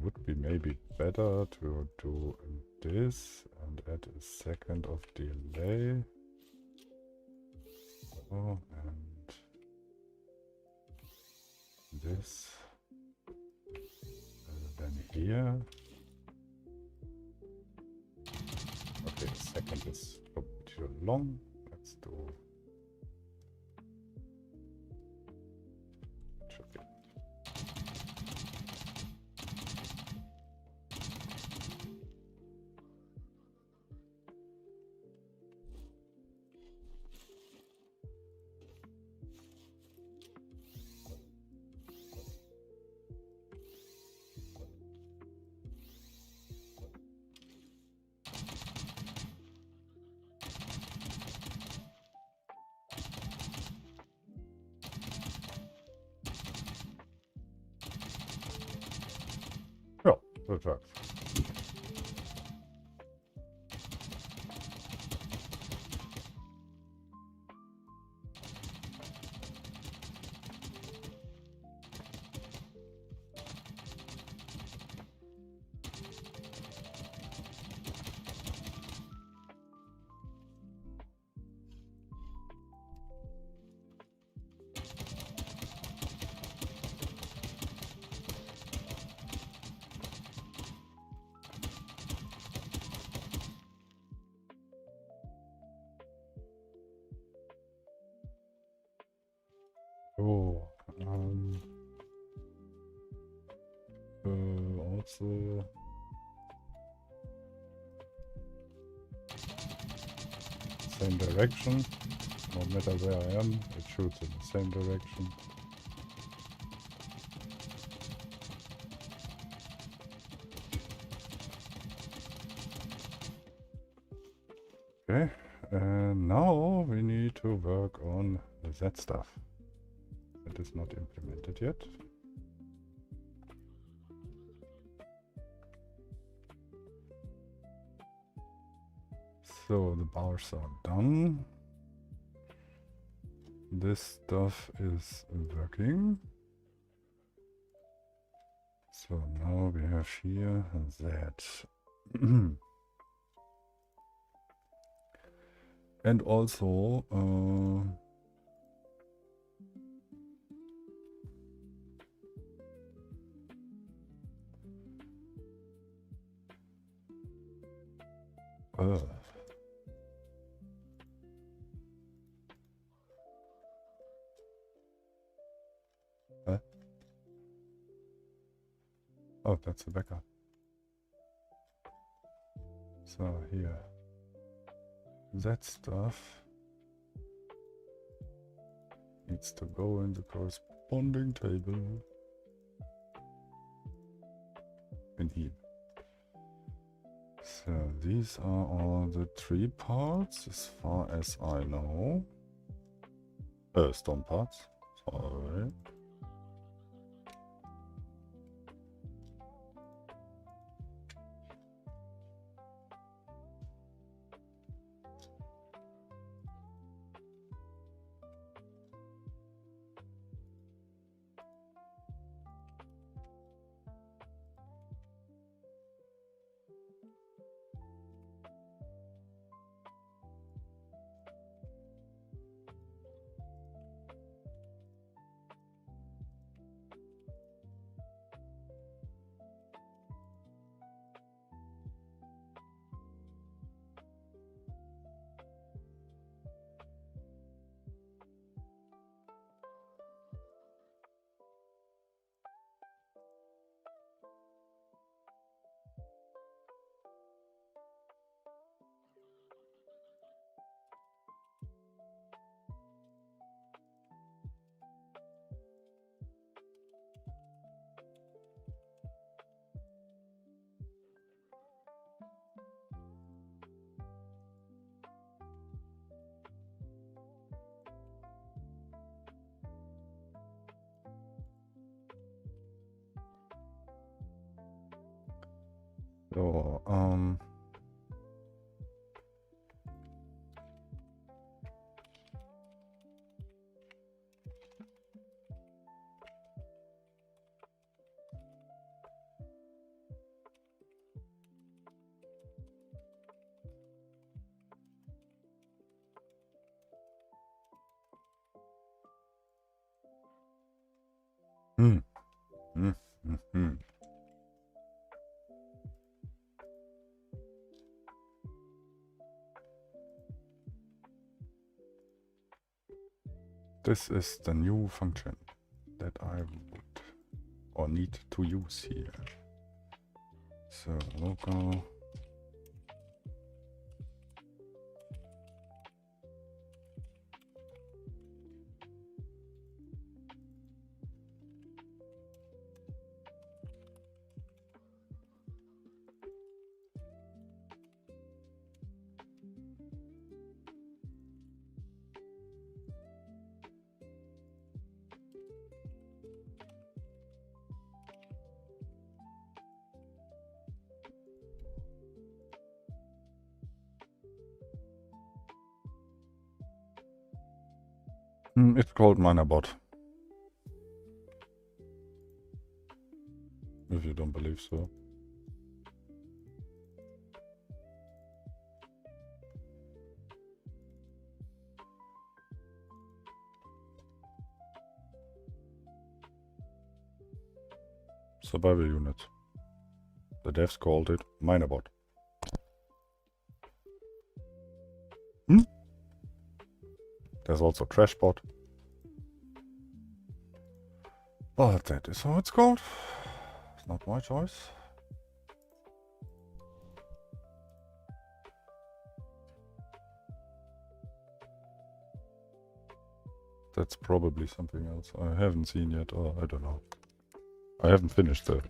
Would be maybe better to do this and add a second of delay. Oh, and this. Then here. Okay, second is probably too long. Let's do. That works. So, also same direction. No matter where I am, it shoots in the same direction. Okay, and now we need to work on that stuff. It is not implemented yet. So the bars are done. This stuff is working. So now we have here that. And also oh, that's the backup. So here, that stuff needs to go in the corresponding table in here. So these are all the 3 parts as far as I know. Stone parts, sorry. So, this is the new function that I would or need to use here. So local it's called Mainboard. If you don't believe so. Survival unit. The devs called it Mainboard. There's also Trashbot. But that is how it's called. It's not my choice. That's probably something else I haven't seen yet, or I don't know. I haven't finished the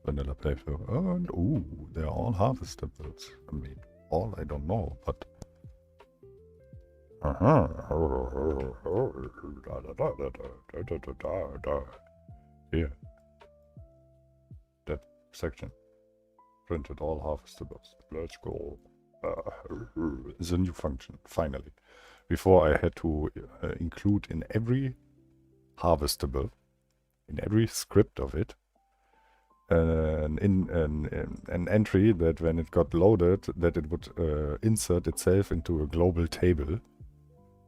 vanilla playthrough. Oh, and ooh, they're all harvestables. I mean, all I don't know, but... Here. That section. Printed all harvestables. Let's go. Is a new function, finally. Before I had to include in every harvestable, in every script of it, an entry that when it got loaded, that it would insert itself into a global table.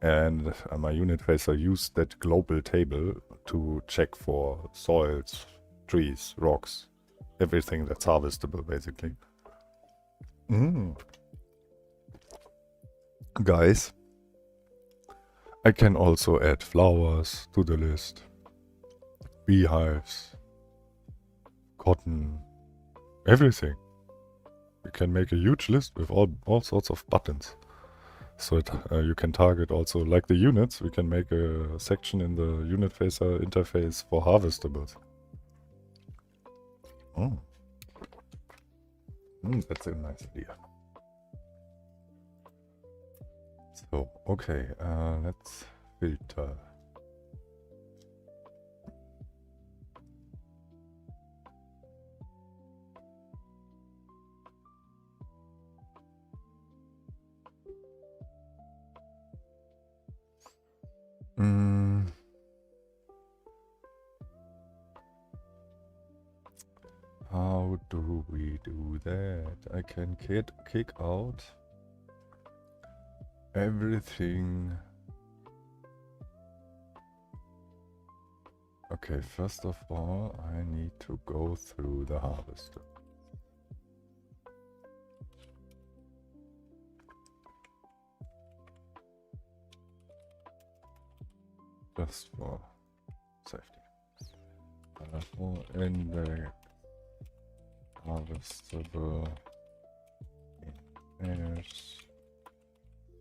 And my unit tracer used that global table to check for soils, trees, rocks, everything that's harvestable, basically. Guys, I can also add flowers to the list, beehives, cotton, everything. You can make a huge list with all sorts of buttons. So you can target also, like the units, we can make a section in the unit tracer interface for harvestables. That's a nice idea. So, okay, let's filter. How do we do that? I can kick out everything. Okay, first of all, I need to go through the harvester. Just for safety. Index harvestable in pairs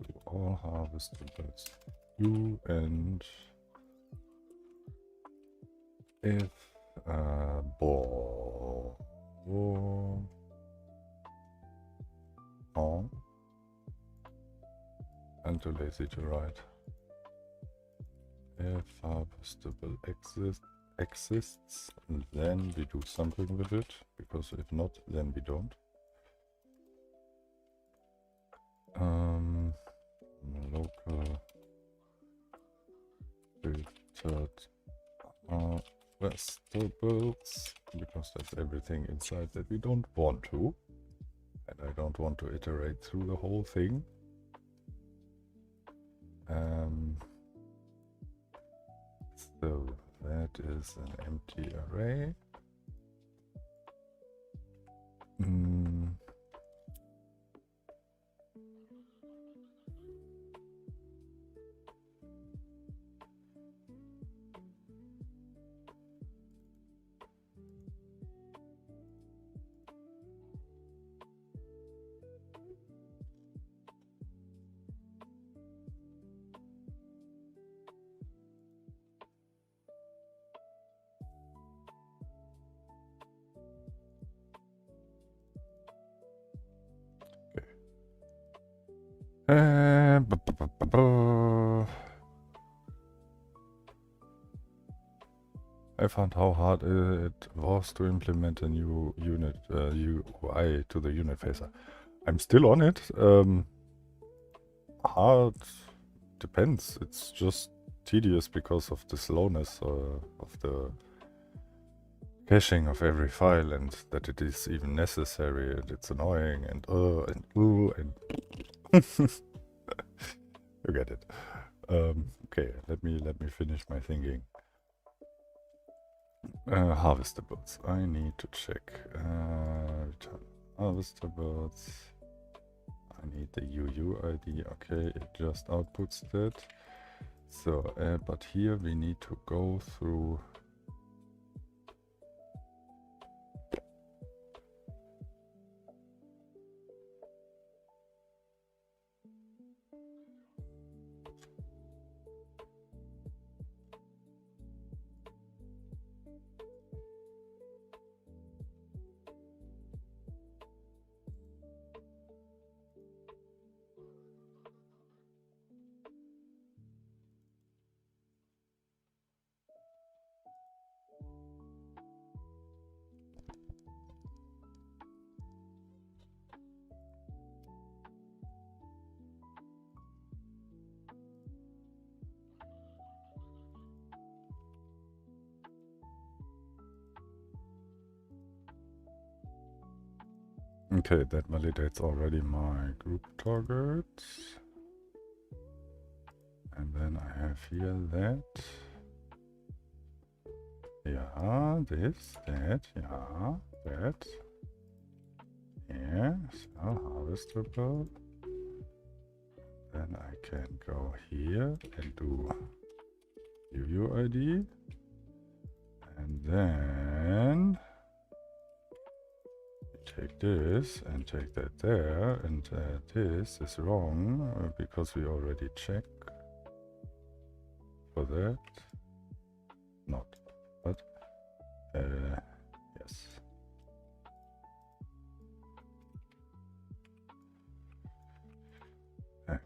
to all harvestables u, and if ball on, and too lazy to write. If harvestable exists, then we do something with it, because if not, then we don't. Local filtered harvestables, because that's everything inside that we don't want to, and I don't want to iterate through the whole thing. So that is an empty array. I found how hard it was to implement a new unit UI to the unit phaser. I'm still on it. Hard depends. It's just tedious because of the slowness of the caching of every file, and that it is even necessary, and it's annoying, and you get it. Okay, let me finish my thinking. Harvestables. I need to check. Return harvestables. I need the UUID. Okay, it just outputs that. So, but here we need to go through. Okay, that validates already my group targets. And then I have here that. Yeah, this, that, yeah, that. Yeah, so harvestable. Then I can go here and do UUID. And then take this and take that there. And this is wrong because we already checked for that. Not, but yes.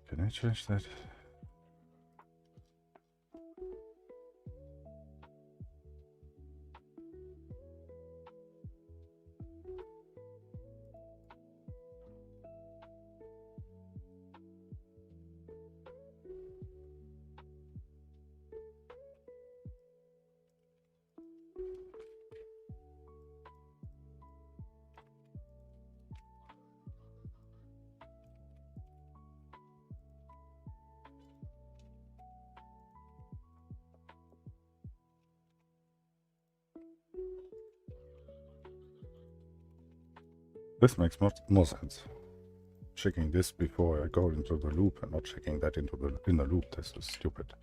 Can I change that? This makes more sense. Checking this before I go into the loop and not checking that in the loop. This is stupid.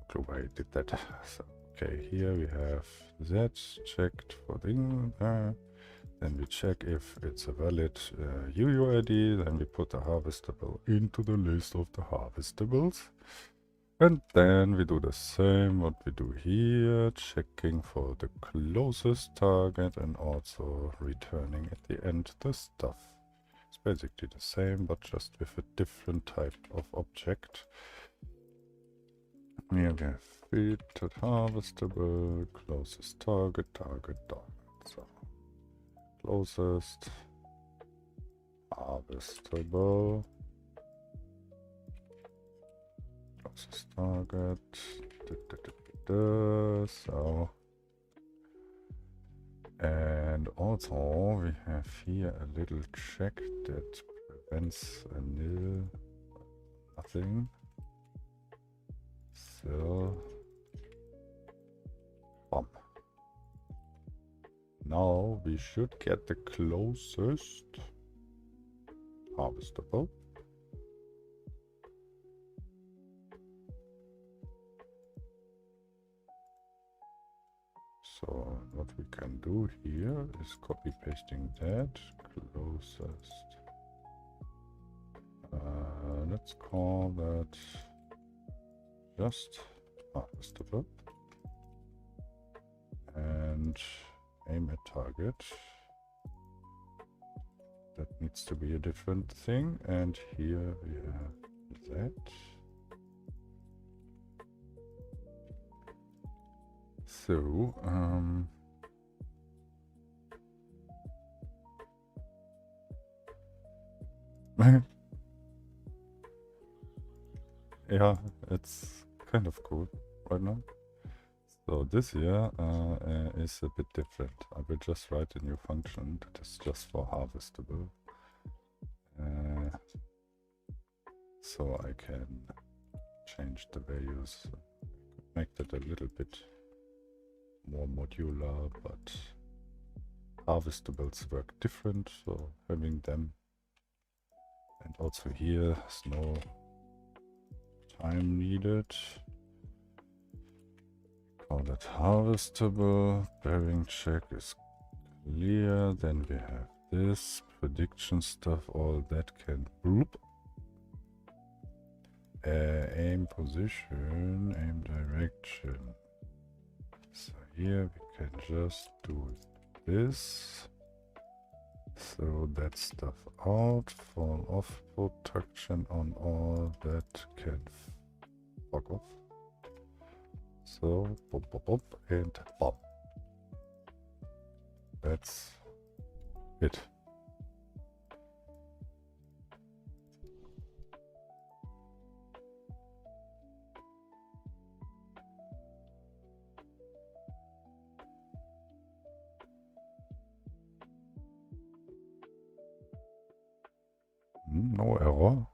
Clue why I did that. So, okay, here we have that checked for the then we check if it's a valid UUID. Then we put the harvestable into the list of the harvestables. And then we do the same what we do here, checking for the closest target and also returning at the end the stuff. It's basically the same, but just with a different type of object. Here we have filtered harvestable, closest target. So closest harvestable. Closest target. So, and also we have here a little check that prevents a nil, nothing. So, bump. Now we should get the closest harvestable. So what we can do here is copy pasting that closest. Let's call that just harvestable and aim at target. That needs to be a different thing, and here we have that. So, yeah, it's kind of cool right now. So this here is a bit different. I will just write a new function that is just for harvestable. So I can change the values, make that a little bit more modular, but harvestables work different, so having them. And also here, no time needed. Call that harvestable. Bearing check is clear. Then we have this prediction stuff. All that can bloop. Aim position, aim direction. So here we can just do this. So that stuff out. Fall off protection on all that can fuck off. So pop pop pop and pop. That's it. No error.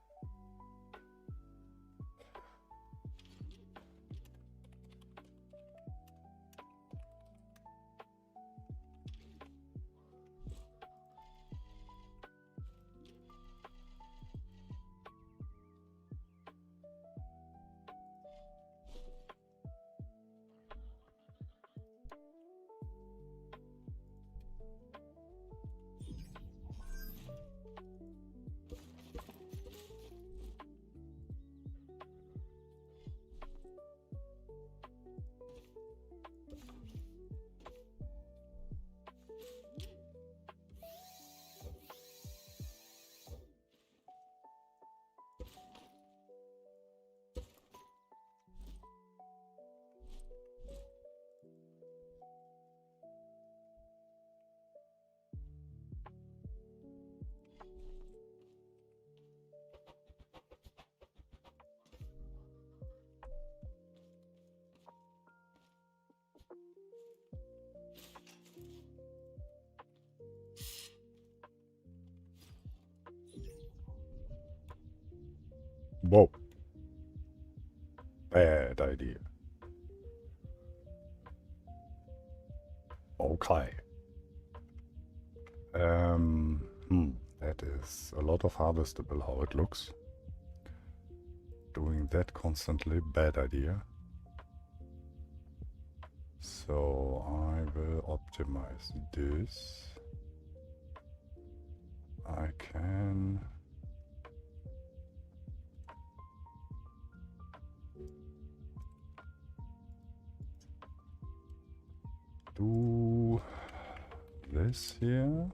Whoa. Bad idea. Okay. That is a lot of harvestable how it looks. Doing that constantly, bad idea. So I will optimize this. I can do this here.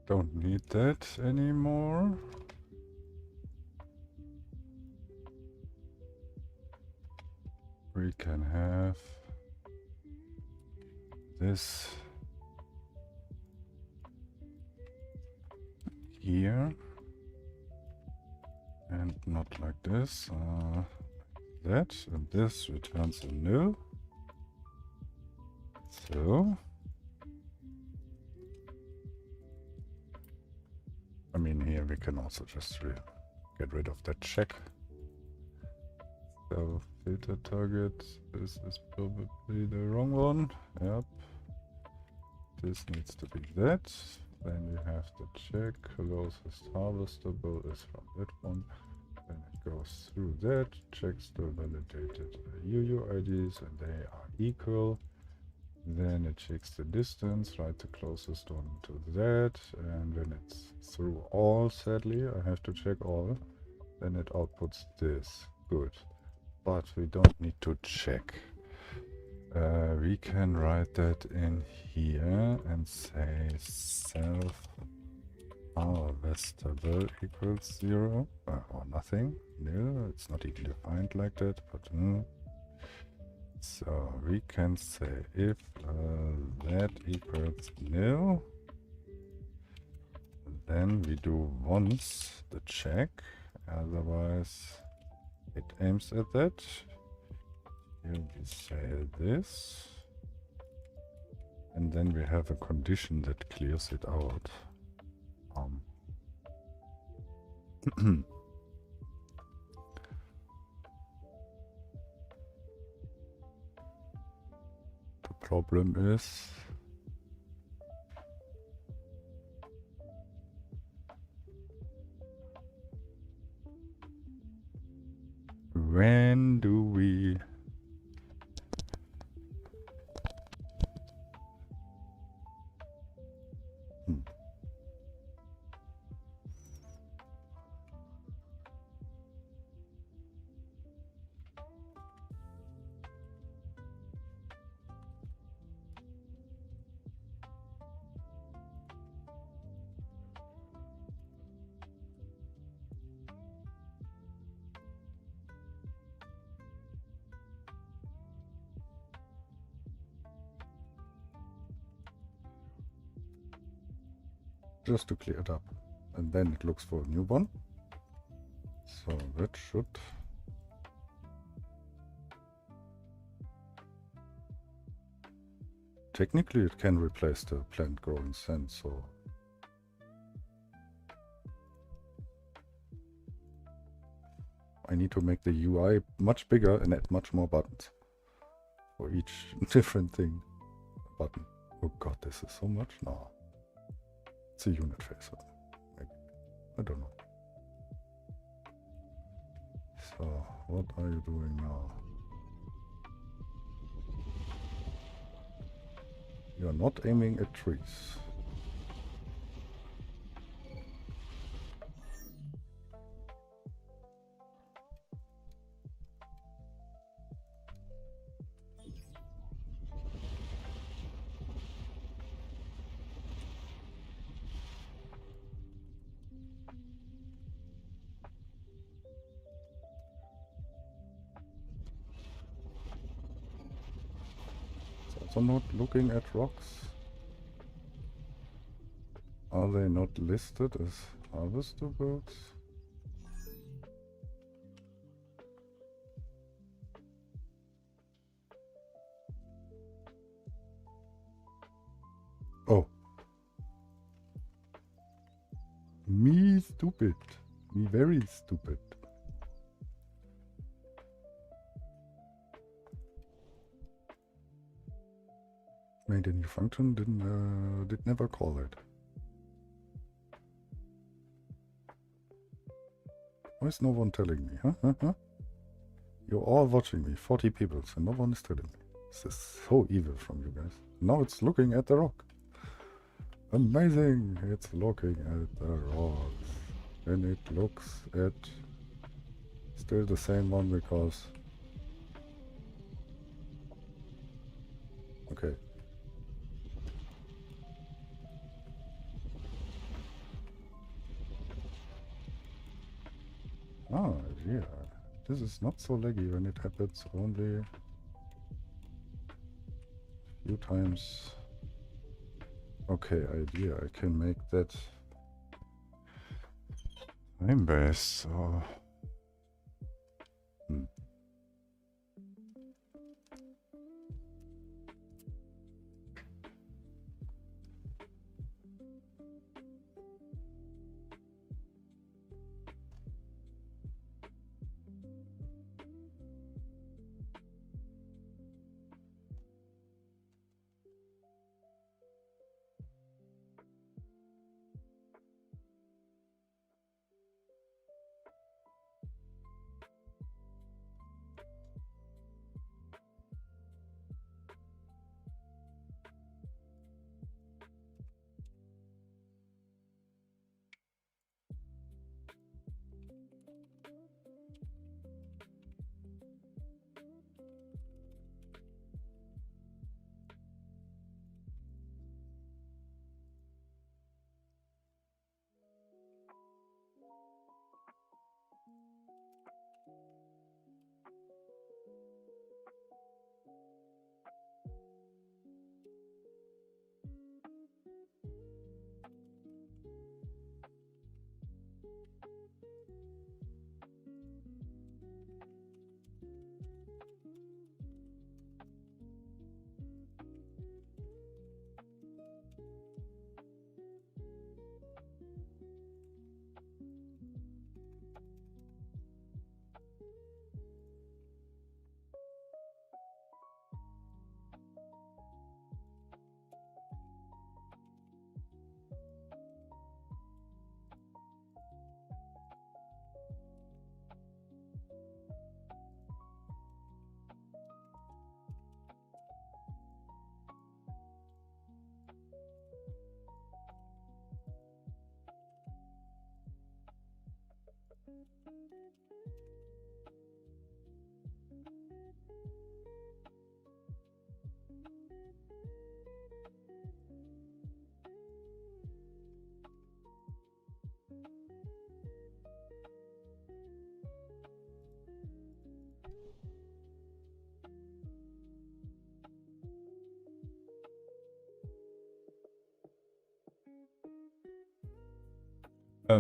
Don't need that anymore. We can have this here and not like this. That and this returns a nil. So I mean, here we can also just get rid of that check. So filter target, this is probably the wrong one. Yep. This needs to be that. Then we have the check, closest harvestable is from that one. Then it goes through that, checks the validated UUIDs and they are equal. Then it checks the distance, write the closest one to that, and when it's through all, sadly, I have to check all, then it outputs this. Good. But we don't need to check. We can write that in here and say self harvestable equals 0 or nothing. No, it's not even defined like that, but So we can say if that equals nil, then we do once the check, otherwise it aims at that. Here we say this, and then we have a condition that clears it out. The problem is when do we just to clear it up, and then it looks for a new one. So that should technically it can replace the plant growing sense, so I need to make the UI much bigger and add much more buttons for each different thing. Button. Oh god, this is so much now. It's a unit face. Maybe. I don't know. So, what are you doing now? You are not aiming at trees. So not looking at rocks. Are they not listed as harvestables? Oh. Me stupid. Me very stupid. Made a new function, did never call it. Why is no one telling me? Huh? You're all watching me, 40 people, so no one is telling me. This is so evil from you guys. Now it's looking at the rock. Amazing! It's looking at the rocks. And it looks at still the same one because... Okay. Ah, yeah. This is not so laggy when it happens only a few times. Okay, idea. I can make that time based. So.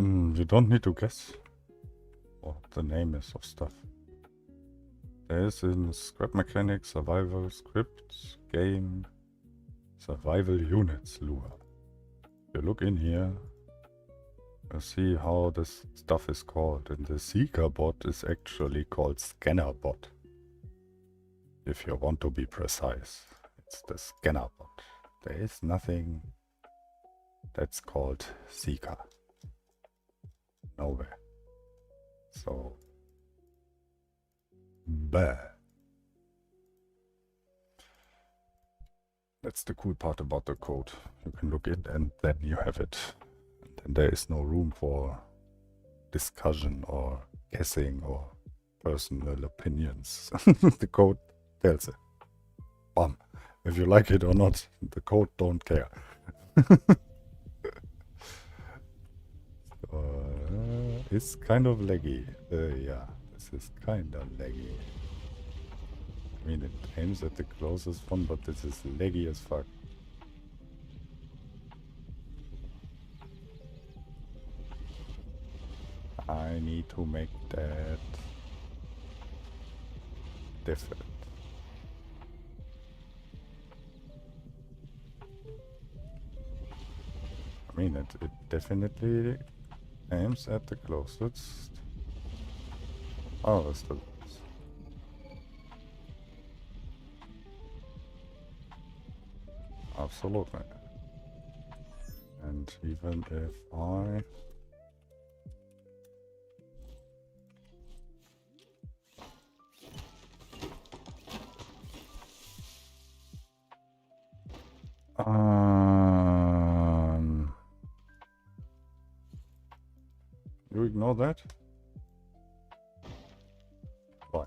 You don't need to guess what the name is of stuff. There is in Scrap Mechanics, Survival Scripts, Game, Survival Units lure. You look in here, you see how this stuff is called, and the Seeker bot is actually called Scanner bot. If you want to be precise, it's the Scanner bot. There is nothing that's called Seeker. Nowhere. So, bah. That's the cool part about the code. You can look in and then you have it. And then there is no room for discussion or guessing or personal opinions. The code tells it. Bam. If you like it or not, the code don't care. It's kind of laggy. Yeah, this is kind of laggy. I mean, it aims at the closest one, but this is laggy as fuck. I need to make that different. I mean, it definitely aims at the closest harvester. Absolutely. And even if I you ignore that? Why?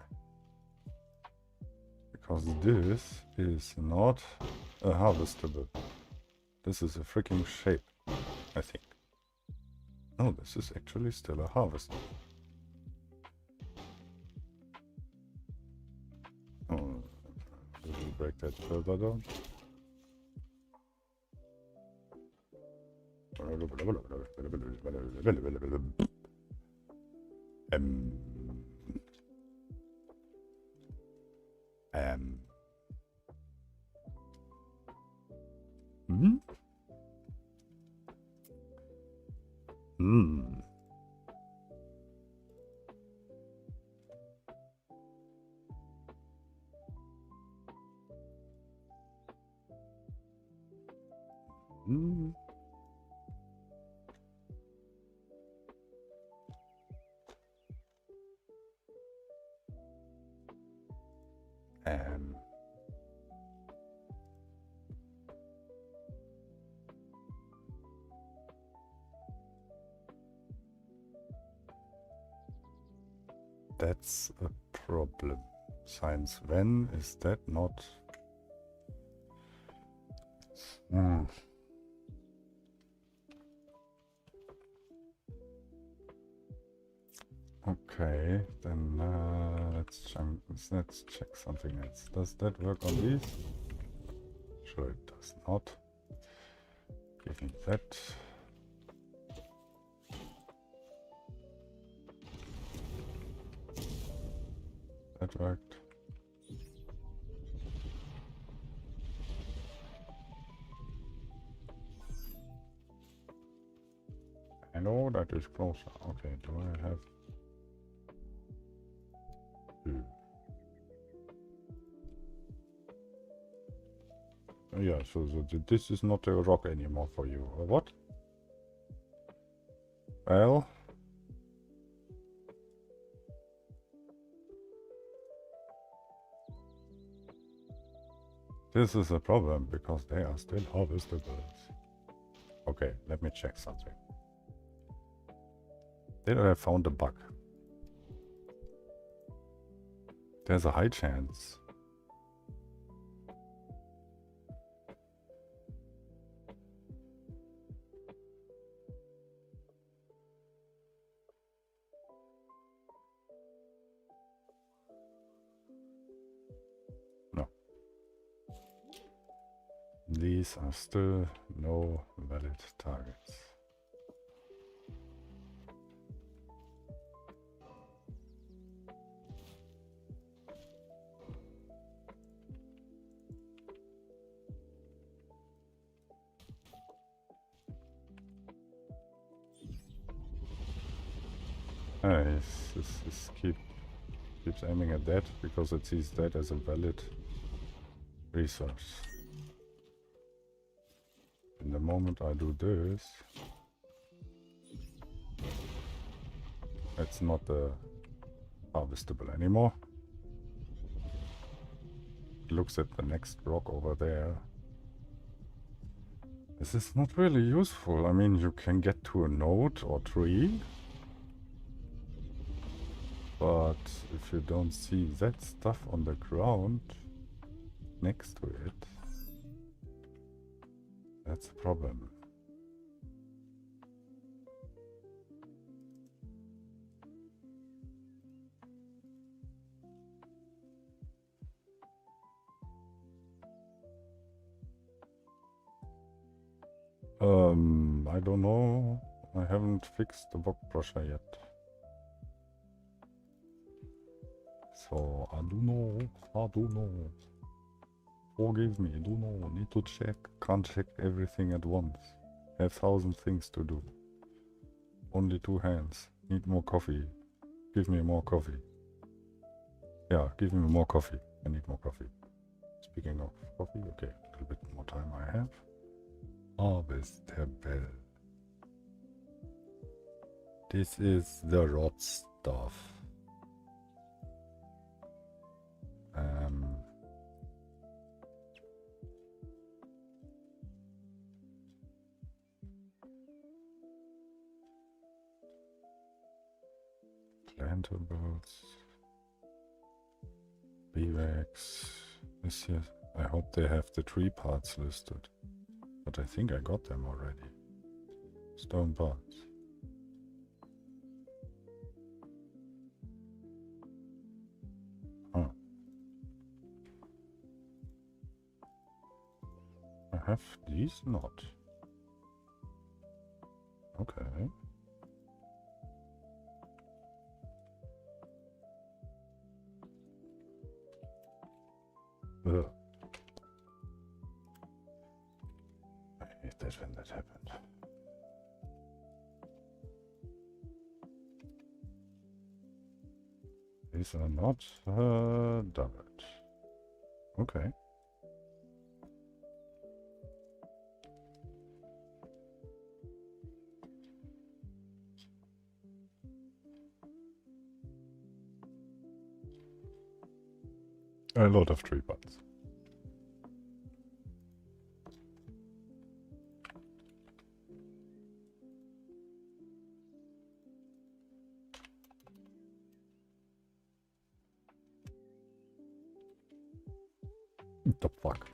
Because this is not a harvestable. This is a freaking shape, I think. No, this is actually still a harvester. Oh, we will break that further down. Hmm? Hmm. Hmm. That's a problem. Since when is that not? Okay, then let's check something else. Does that work on these? Sure, it does not. Give me that. That worked. I know that is closer. Okay, do I have two? Yeah, so this is not a rock anymore for you, or what? Well, this is a problem because they are still harvestables. Okay, let me check something. Did I found a bug? There's a high chance. No. These are still no valid targets. Keeps aiming at that because it sees that as a valid resource. And the moment I do this, it's not harvestable anymore. It looks at the next rock over there. This is not really useful. I mean, you can get to a node or tree, but if you don't see that stuff on the ground next to it, that's a problem. I don't know. I haven't fixed the bog brusher yet. So, I don't know. Forgive me, don't know. Need to check. Can't check everything at once. Have 1,000 things to do. Only 2 hands. Need more coffee. Give me more coffee. Yeah, give me more coffee. I need more coffee. Speaking of coffee, okay, a little bit more time I have. Harvestable. This is the rot stuff. Plantables. Bevax. This here. I hope they have the tree parts listed. But I think I got them already. Stone parts. Huh. I have these not. Okay. Ugh. I hate that when that happened. These are not doubled. Okay. A lot of tree parts. What the fuck?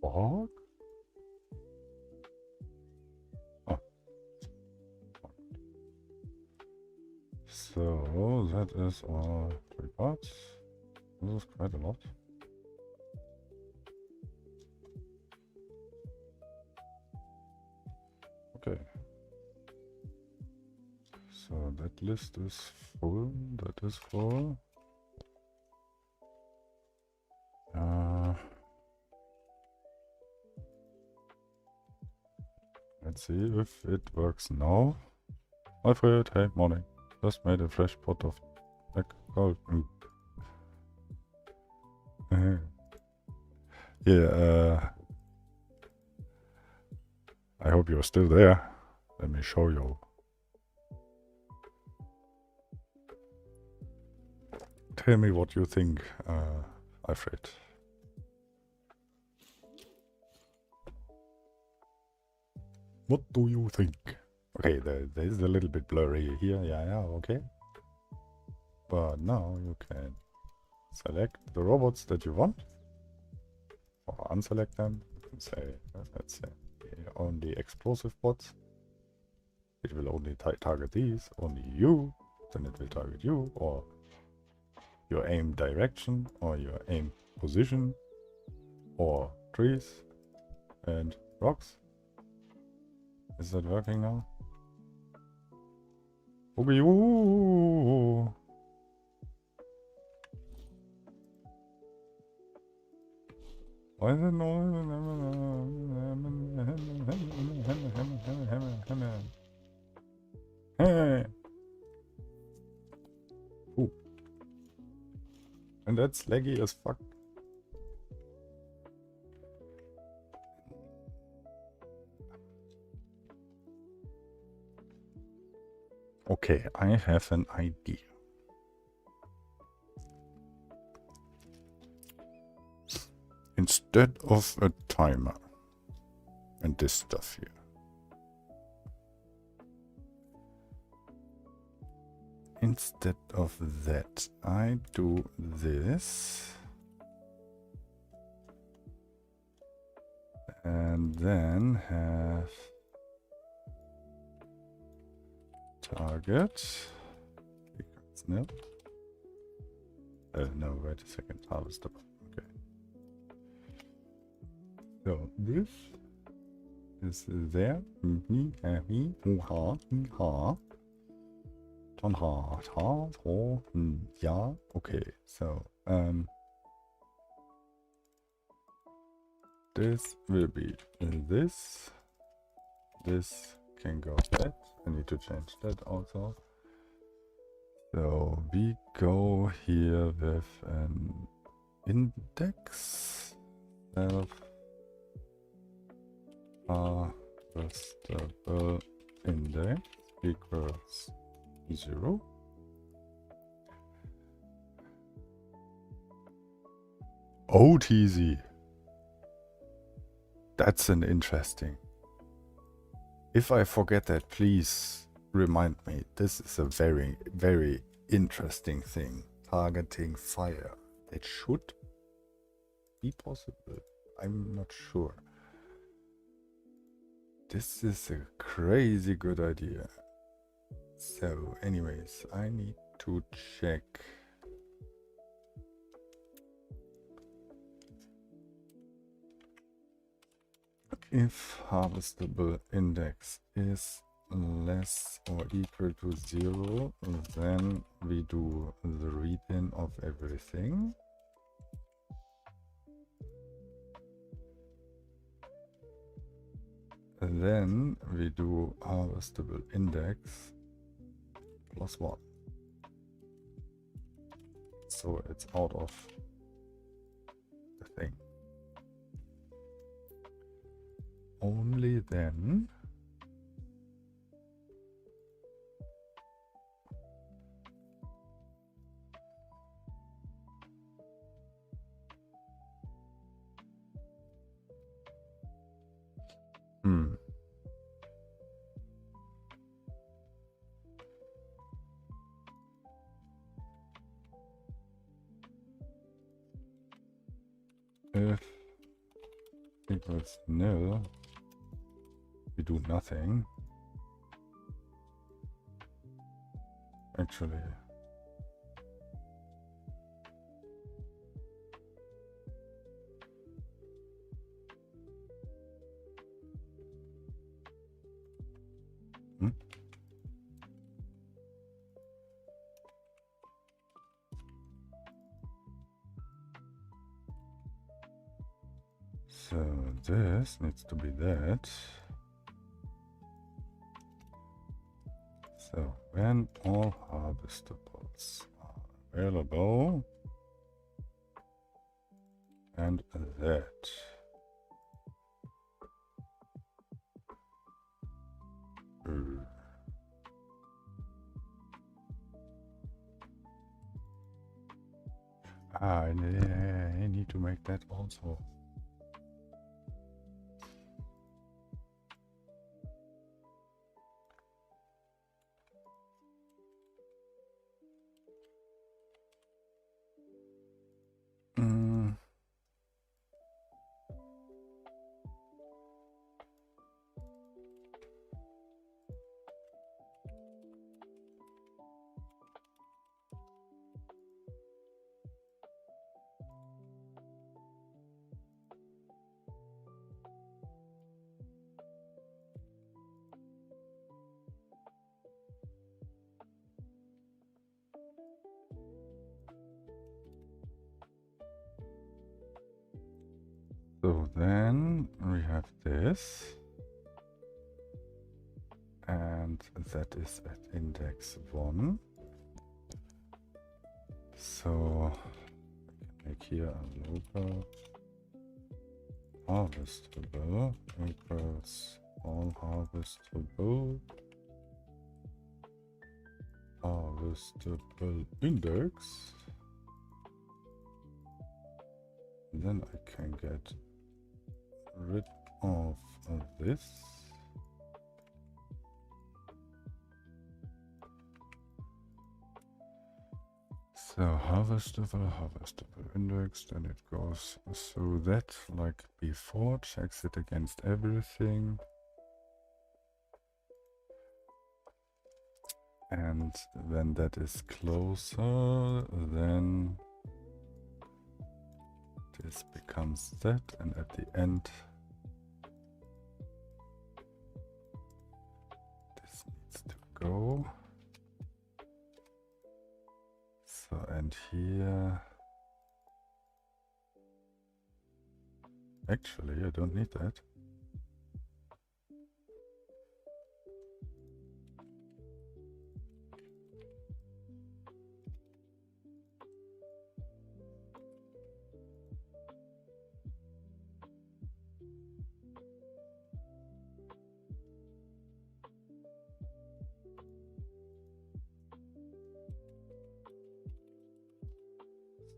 Fuck? Oh. So that is our 3 parts. This is quite a lot. Okay. So that list is full. That is full. Let's see if it works now. Alfred, hey, morning. Just made a fresh pot of black gold. Yeah, I hope you're still there. Let me show you. Tell me what you think, Alfred. What do you think? Okay, there is a little bit blurry here. Yeah, okay. but now you can select the robots that you want, or unselect them. You can say, let's say, only explosive bots. It will only target these, only you, then it will target you, or your aim direction, or your aim position, or trees and rocks. Is that working now? Okay, ooh. Why is it Ooh. And that's laggy as fuck. Okay, I have an idea. Instead of a timer and this stuff here, instead of that, I do this, and then have target equals nil. No, wait a second. Harvest. Okay. So this is there. Yeah. Okay. So this will be this. This can go that. I need to change that also. So we go here with an index of harvestable index equals 0. OTZ. That's an interesting. If I forget that, please remind me. This is a very, very interesting thing. Targeting fire. It should be possible. I'm not sure. This is a crazy good idea. So, anyways, I need to check. If harvestable index is less or equal to 0, then we do the read-in of everything. Then we do harvestable index plus 1. So it's out of the thing. Only then if equals nil, we do nothing. Actually, so this needs to be that. So when all harvestables are available, and that. I need to make that also. So then we have this, and that is at index 1. So I can make here a local harvestable equals all harvestable index. Then I can get rid of this. So harvestable index, then it goes through that like before, checks it against everything. And when that is closer, then this becomes that, and at the end this needs to go. So, and here actually I don't need that.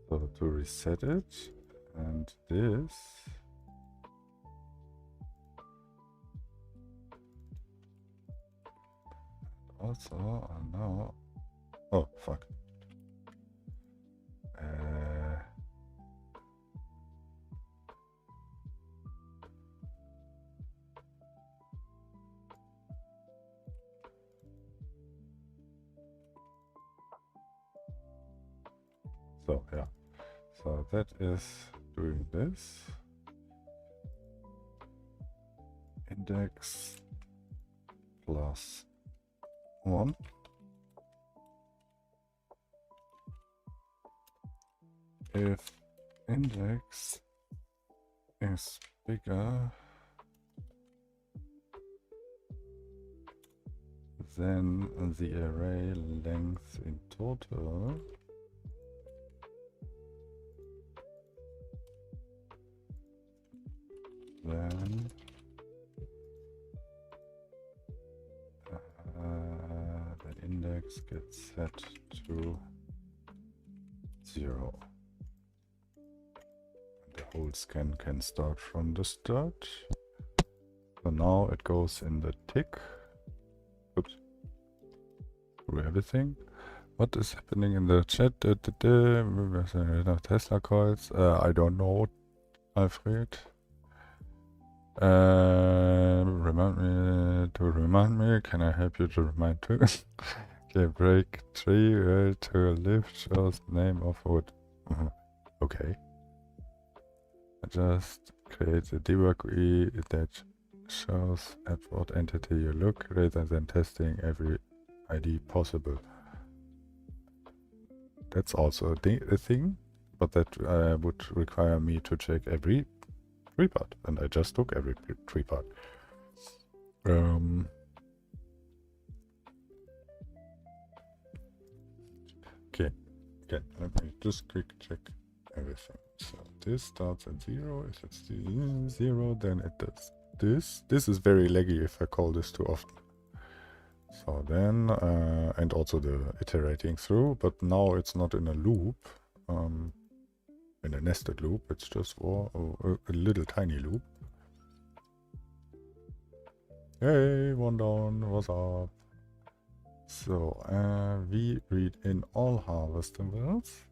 So to reset it, and this also now, oh fuck, so yeah, so that is doing this index plus 1. If index is bigger than the array length in total, then the index gets set to 0. The whole scan can start from the start. So now it goes in the tick. Oops. Through everything. What is happening in the chat? Tesla coils. I don't know, Alfred. Remind me. Can I help you to remind too? Okay, break 3 to lift shows name of wood. Okay. I just create a debug GUI that shows at what entity you look rather than testing every ID possible. That's also a thing, but that would require me to check every tree part, and I just took every tree part. Okay, let me just quick check everything. So this starts at 0. If it's 0, then it does this. This is very laggy if I call this too often. So then, and also the iterating through, but now it's not in a loop, in a nested loop, it's just a little tiny loop. Hey, one down, what's up? So, we read in all harvestables,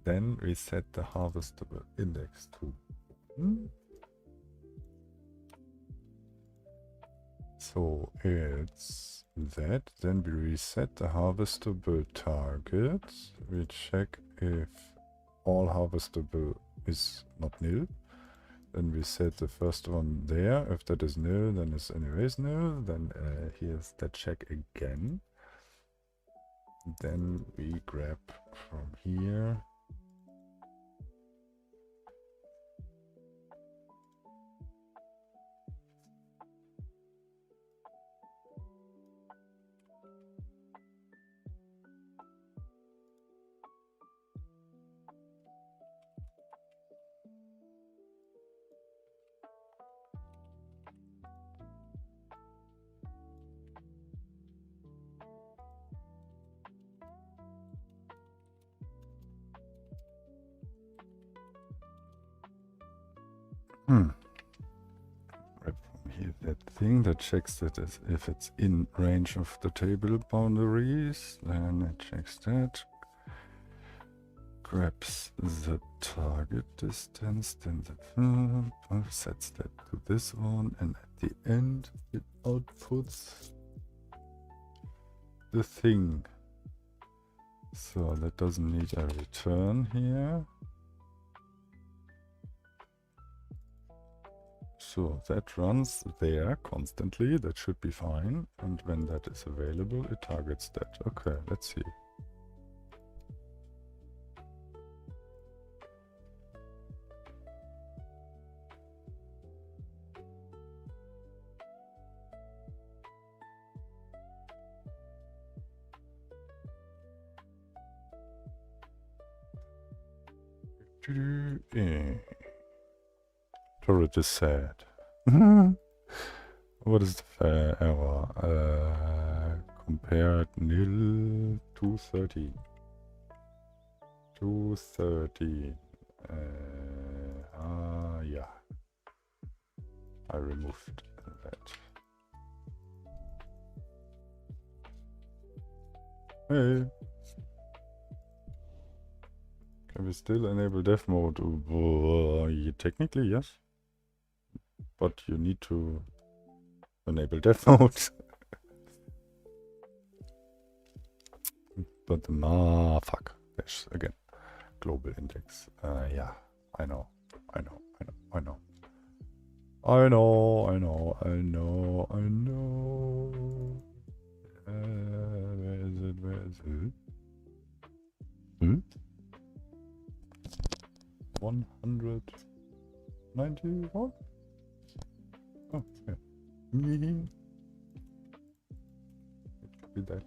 then we set the harvestable index to 1. So it's that, then we reset the harvestable target, we check if all harvestable is not nil, then we set the first one there. If that is nil, then it's anyways nil. Then here's the check again. Then we grab from here Right from here, that thing that checks that if it's in range of the table boundaries, then it checks that. Grabs the target distance, then the sets that to this one, and at the end it outputs the thing. So that doesn't need a return here. So that runs there constantly, that should be fine. And when that is available, it targets that. Okay, let's see. Turret is sad. What is the error? Compared nil 230. 230. Yeah. I removed that. Hey. Can we still enable dev mode? Technically, yes. But you need to enable dev mode. But fuck. There's again global index. Yeah, I know. Where is it? 191? Oh, yeah. It could be that.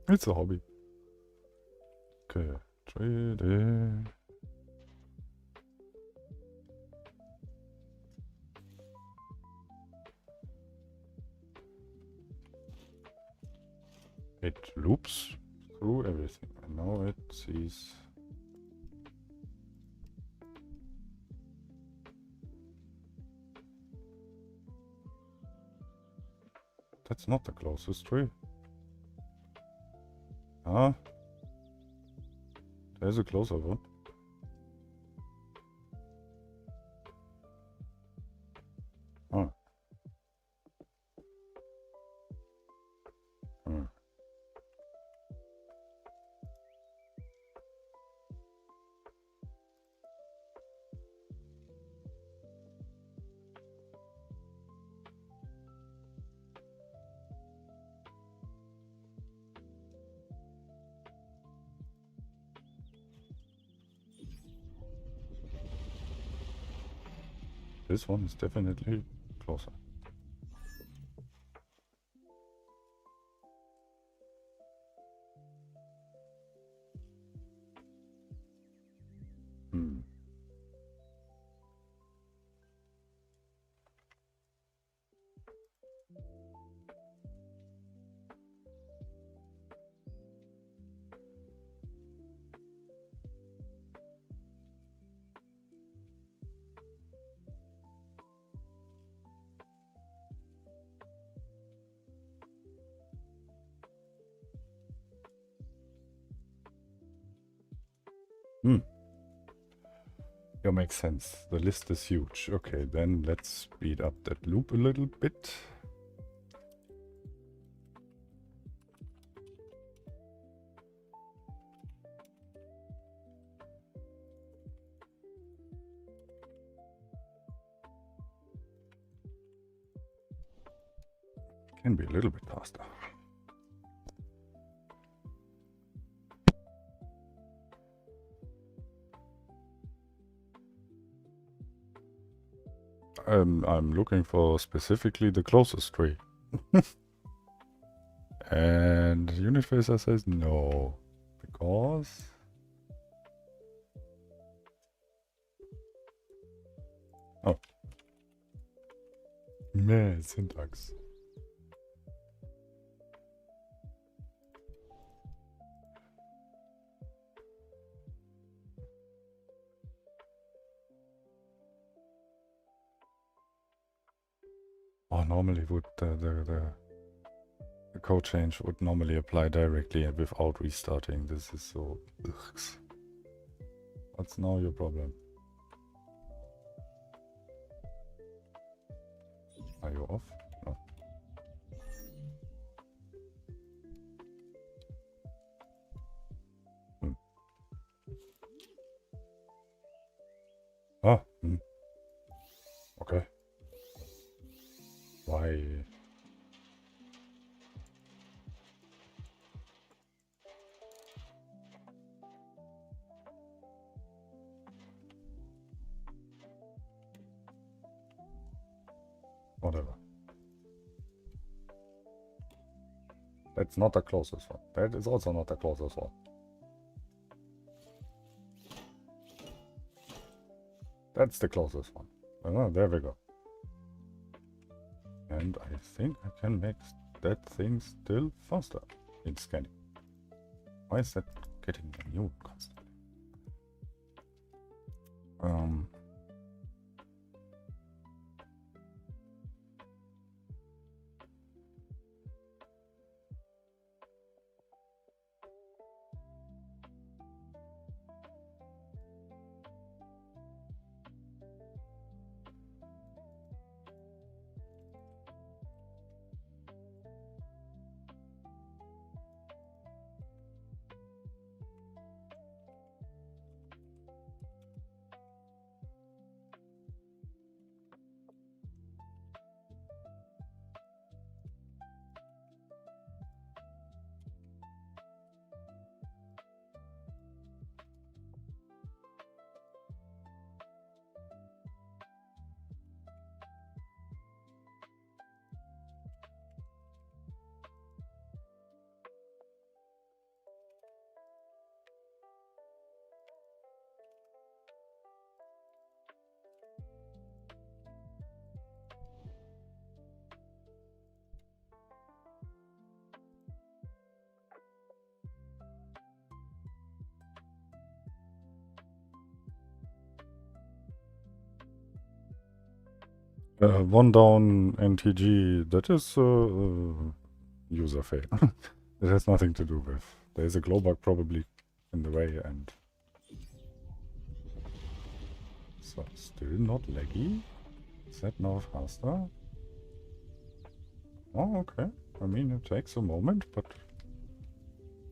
It's a hobby. Okay, trading. It loops through everything, and now it sees. That's not the closest tree. Ah, there's a closer one. Ah. This one is definitely closer. Yeah, makes sense. The list is huge. Okay, then let's speed up that loop a little bit. Can be a little bit faster. I'm looking for specifically the closest tree. And unit phaser says no. because meh, syntax. Oh, normally would the code change would normally apply directly and without restarting. This is so. Ugh. What's now your problem? Are you off? No. Ah. Okay. Why? Whatever. That's not the closest one. That is also not the closest one. That's the closest one. Oh, there we go. And I think I can make that thing still faster in scanning. Why is that getting new constantly? One down NTG, that is user fail. It has nothing to do with. There is a glow bug probably in the way, and so still not laggy. Is that now faster? Oh, okay. I mean, it takes a moment, but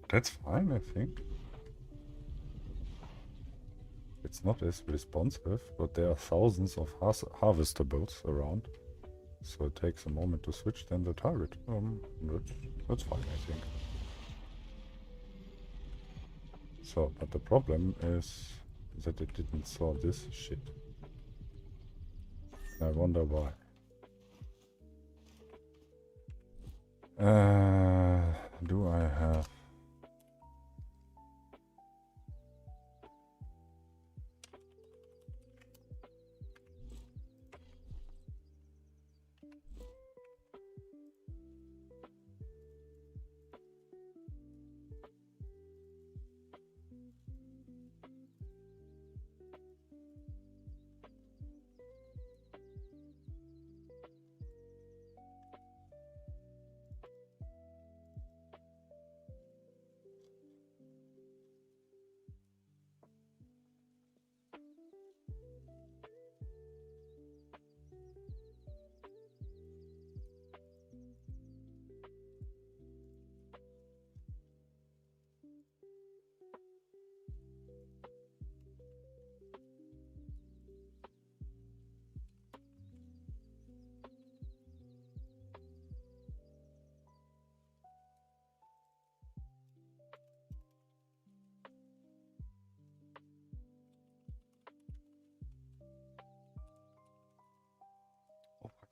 that's fine, I think. It's not as responsive, but there are thousands of harvestables around. So it takes a moment to switch then the target. That's fine, I think. So, but the problem is that it didn't saw this shit. I wonder why. Do I have...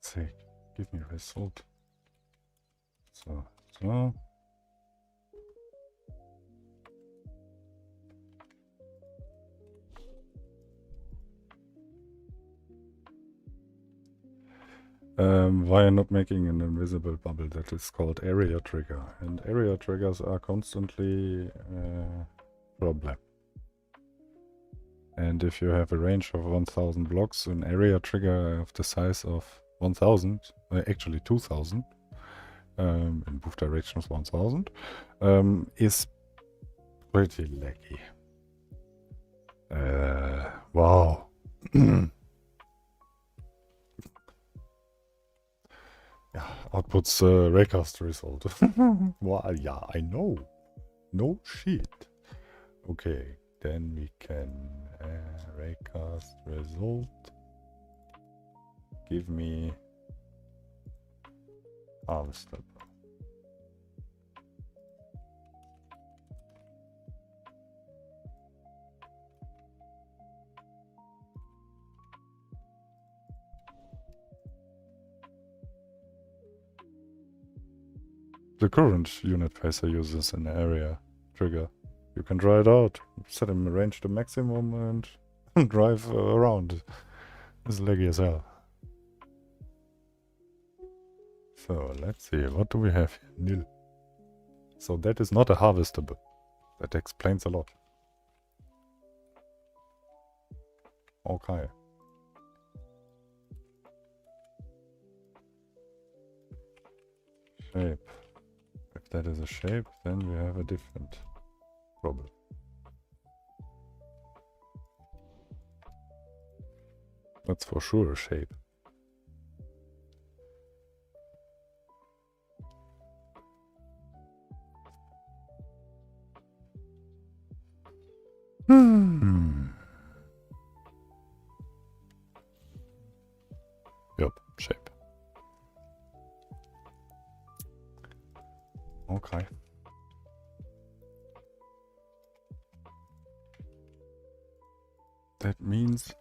sake, give me a result. So. Why not making an invisible bubble? That is called area trigger, and area triggers are constantly problem. And if you have a range of 1000 blocks, an area trigger of the size of 1000, actually 2000, in both directions 1000, is pretty laggy. Wow. Yeah, outputs raycast result. Well, yeah, I know. No shit. Okay, then we can raycast result. Give me harvester. The current unit pacer uses an area trigger. You can try it out, set him range to maximum and drive around. It's laggy as hell. So let's see, what do we have here? Nil. So that is not a harvestable. That explains a lot. Okay. Shape. If that is a shape, then we have a different problem. That's for sure a shape. Yep, shape. Okay. That means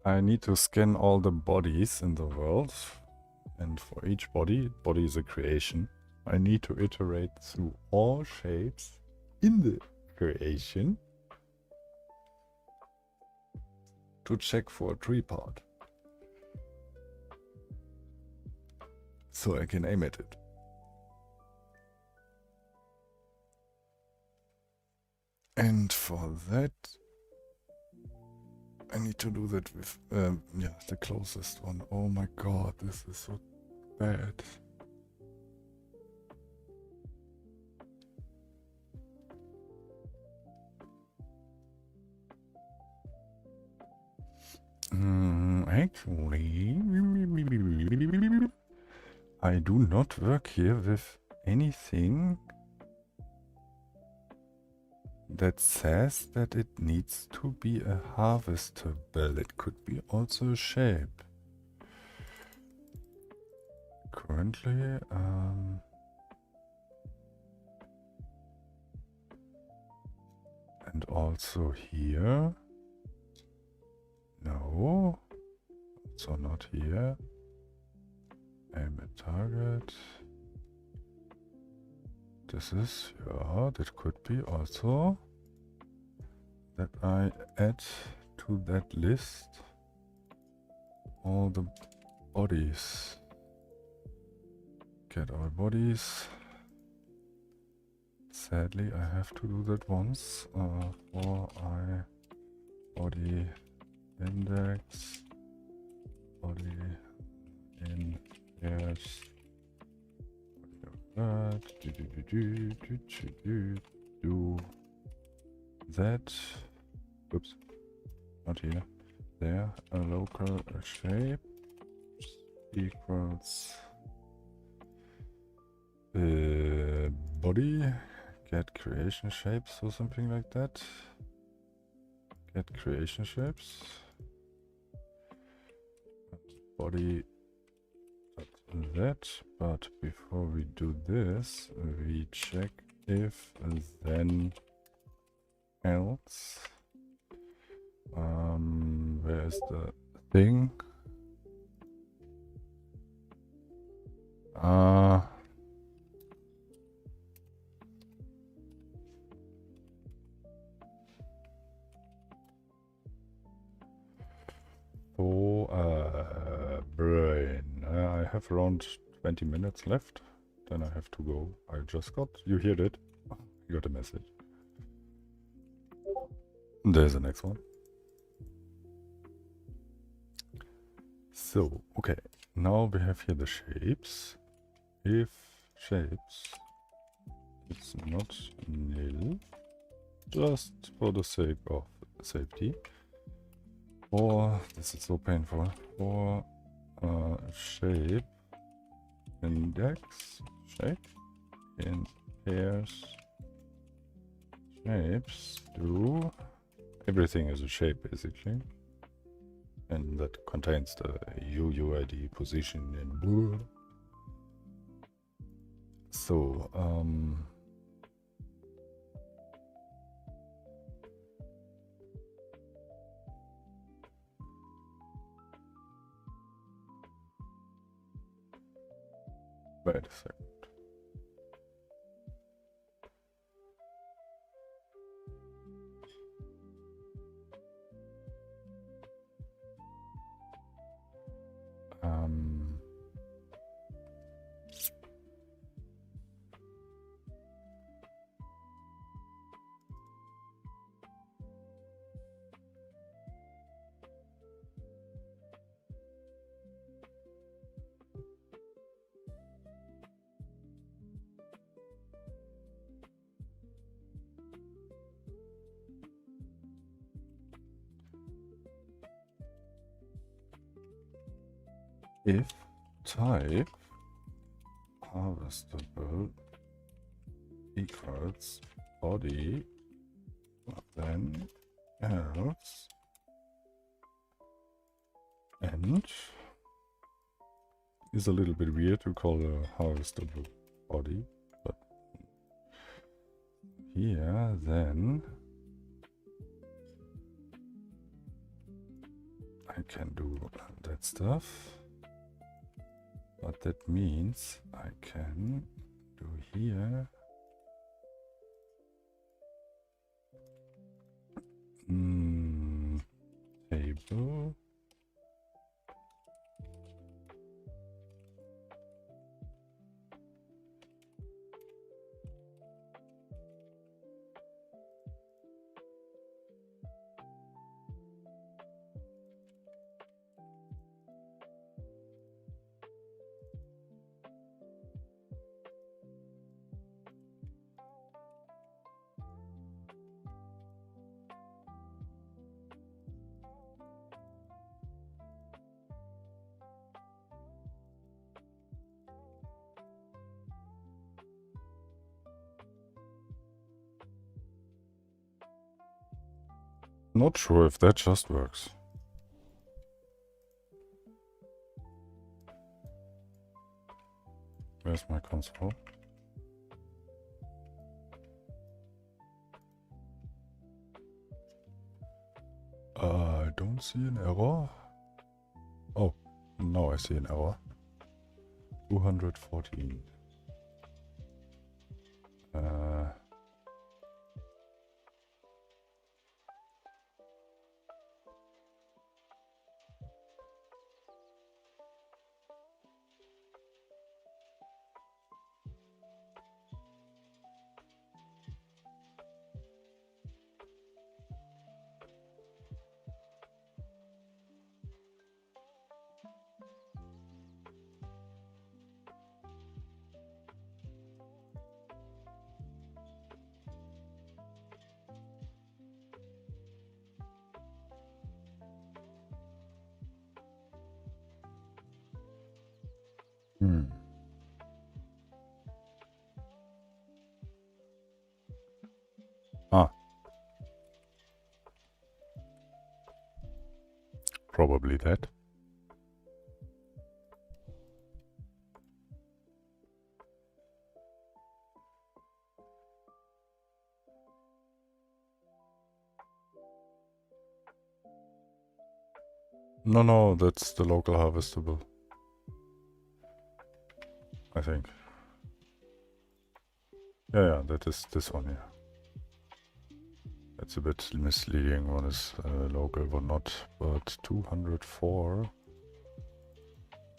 I need to scan all the bodies in the world, and for each body is a creation. I need to iterate through all shapes in the creation to check for a tree part, so I can aim at it. And for that, I need to do that with, yeah, the closest one. Oh my god, this is so bad. Actually, I do not work here with anything that says that it needs to be a harvestable. It could be also a shape. Currently, and also here. No, also not here. Aim at target. This is, yeah, that could be also that I add to that list all the bodies. Get all bodies. Sadly, I have to do that once. For body index, body in years Do that. Oops, not here. There, a local shape equals body, get creation shapes or something like that. Get creation shapes. Body that, but before we do this, we check if then else. Where is the thing? Brain. I have around 20 minutes left. Then I have to go. I just got, you heard it. You got a message. There's the next one. So, okay. Now we have here the shapes. If shapes, it's not nil, just for the sake of safety. Or, this is so painful, or shape index, shape in pairs, shapes do, everything is a shape basically, and that contains the UUID position in blue. So, wait a second. If type harvestable equals body, then else, and is a little bit weird to call a harvestable body, but here then I can do that stuff. But that means I can do here table Not sure if that just works. Where's my console? I don't see an error. Oh, now I see an error. 214. Ah. Probably that. No, that's the local harvestable. I think. Yeah, that is this one here. It's a bit misleading. One is local, one not. But 204.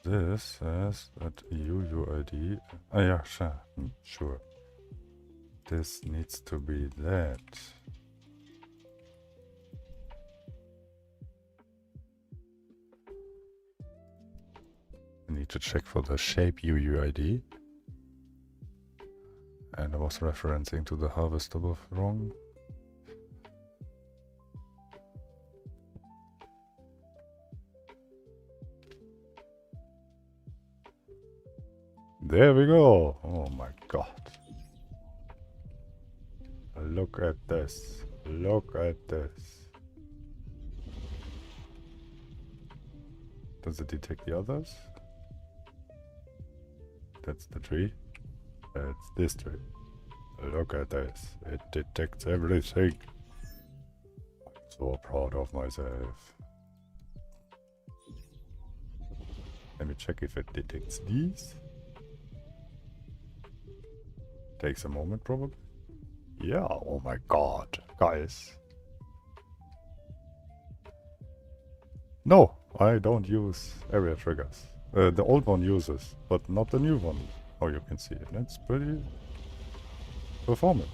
This has that UUID. Ah, yeah, sure. Sure. This needs to be that. I need to check for the shape UUID. And I was referencing to the harvestable wrong. There we go. Oh my god. Look at this. Look at this. Does it detect the others? That's the tree. That's this tree. Look at this. It detects everything. I'm so proud of myself. Let me check if it detects these. Takes a moment probably. Yeah, oh my god, guys. No, I don't use area triggers. The old one uses, but not the new one. Oh, you can see it. It's pretty performant.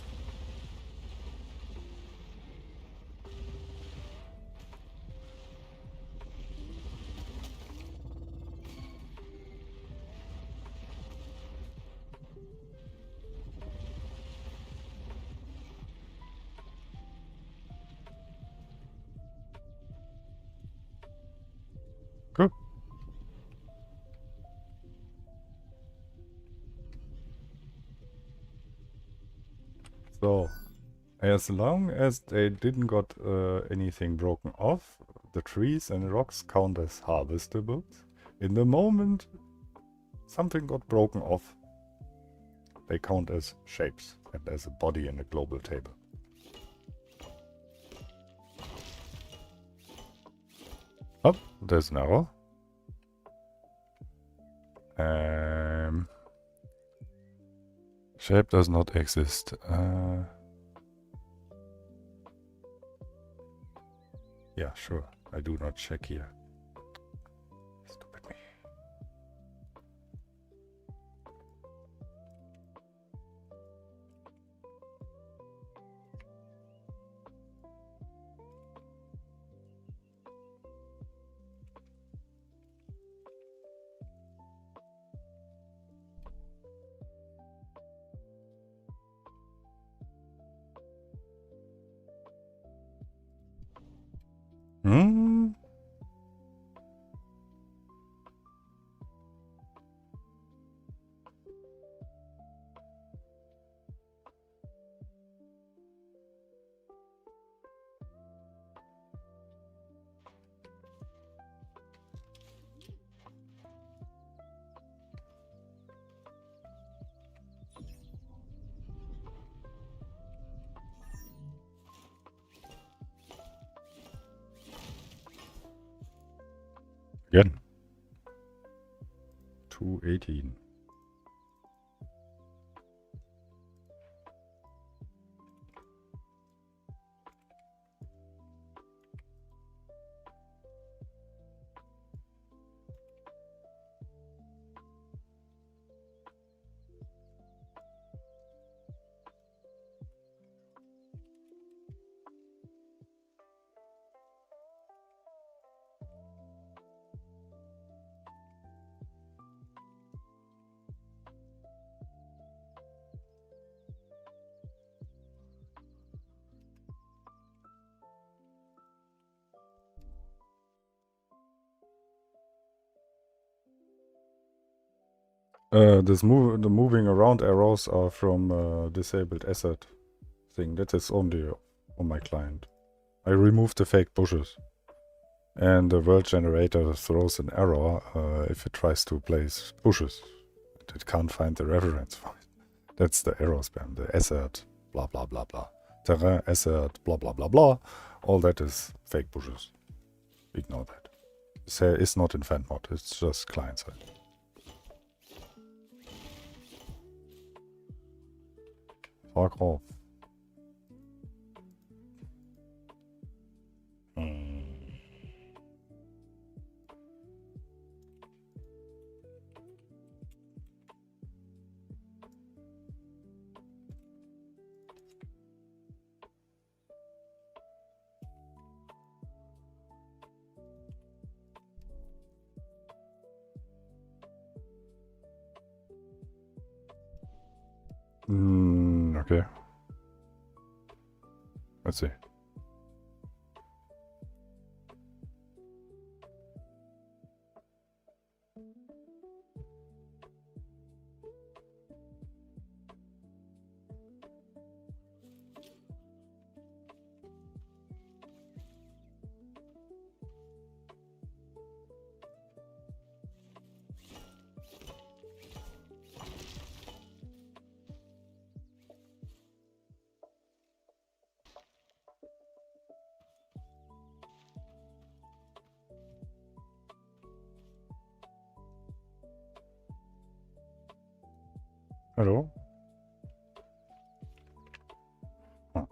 Good. So, as long as they didn't got anything broken off, the trees and rocks count as harvestables. In the moment something got broken off, they count as shapes and as a body in a global table. Oh, there's an error. Shape does not exist. Yeah, sure. I do not check here. Stupid me. Hmm? Again. 218. The moving around arrows are from disabled asset thing. That is only on my client. I removed the fake bushes. And the world generator throws an error if it tries to place bushes. It can't find the reference for it. That's the error spam. The asset, blah blah blah blah. Terrain asset, blah blah blah blah. All that is fake bushes. Ignore that. It's not in Fant mode. It's just client side. Fuck off. Okay. Let's see. Hello? Huh.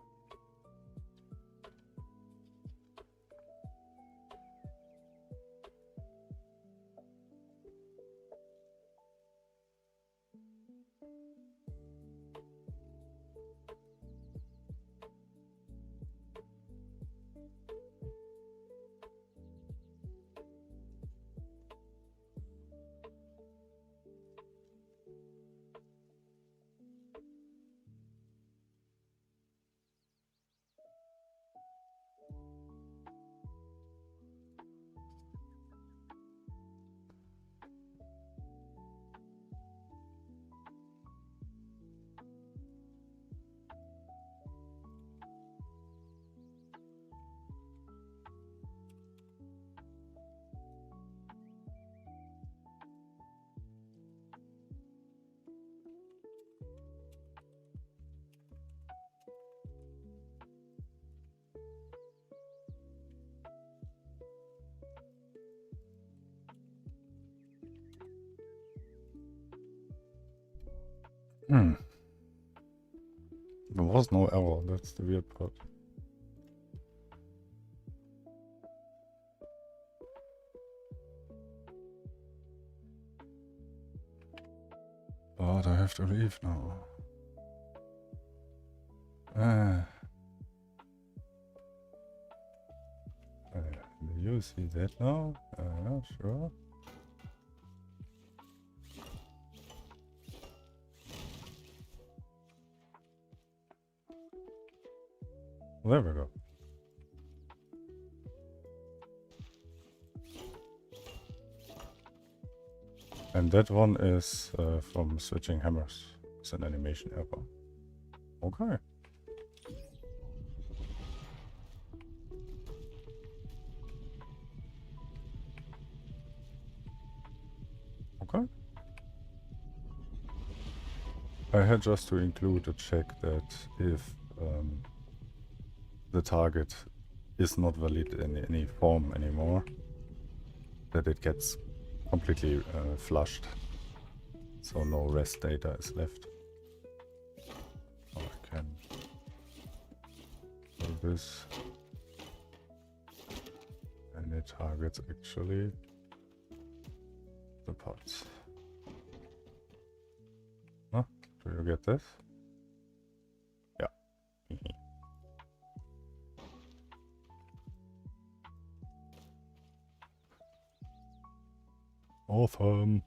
There was no error, that's the weird part. But I have to leave now. Do you see that now? Yeah, sure. There we go. And that one is from switching hammers. It's an animation error. Okay. Okay. I had just to include a check that if the target is not valid in any form anymore, that it gets completely flushed, so no rest data is left. So I can do this, and it targets actually the pods. Huh? Do you get this? Yeah. Awesome.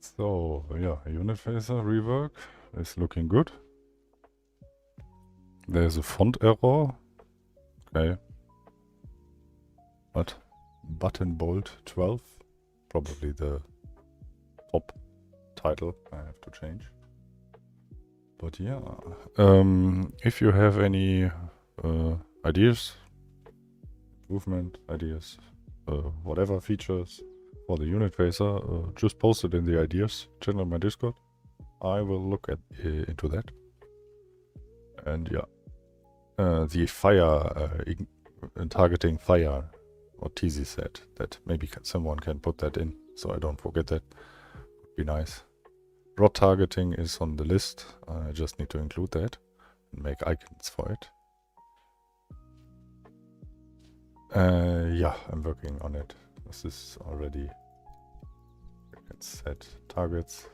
So yeah, unit phaser rework is looking good. There's a font error. Okay. What? Button bold 12. Probably the top title I have to change. But yeah, if you have any ideas, improvement ideas, whatever features for the unit phaser, just post it in the ideas channel on my Discord. I will look at into that. And yeah, the fire targeting fire, what TZ said, that maybe someone can put that in, so I don't forget that. Would be nice. Rod targeting is on the list. I just need to include that and make icons for it. Yeah, I'm working on it. This is already. Let's set targets,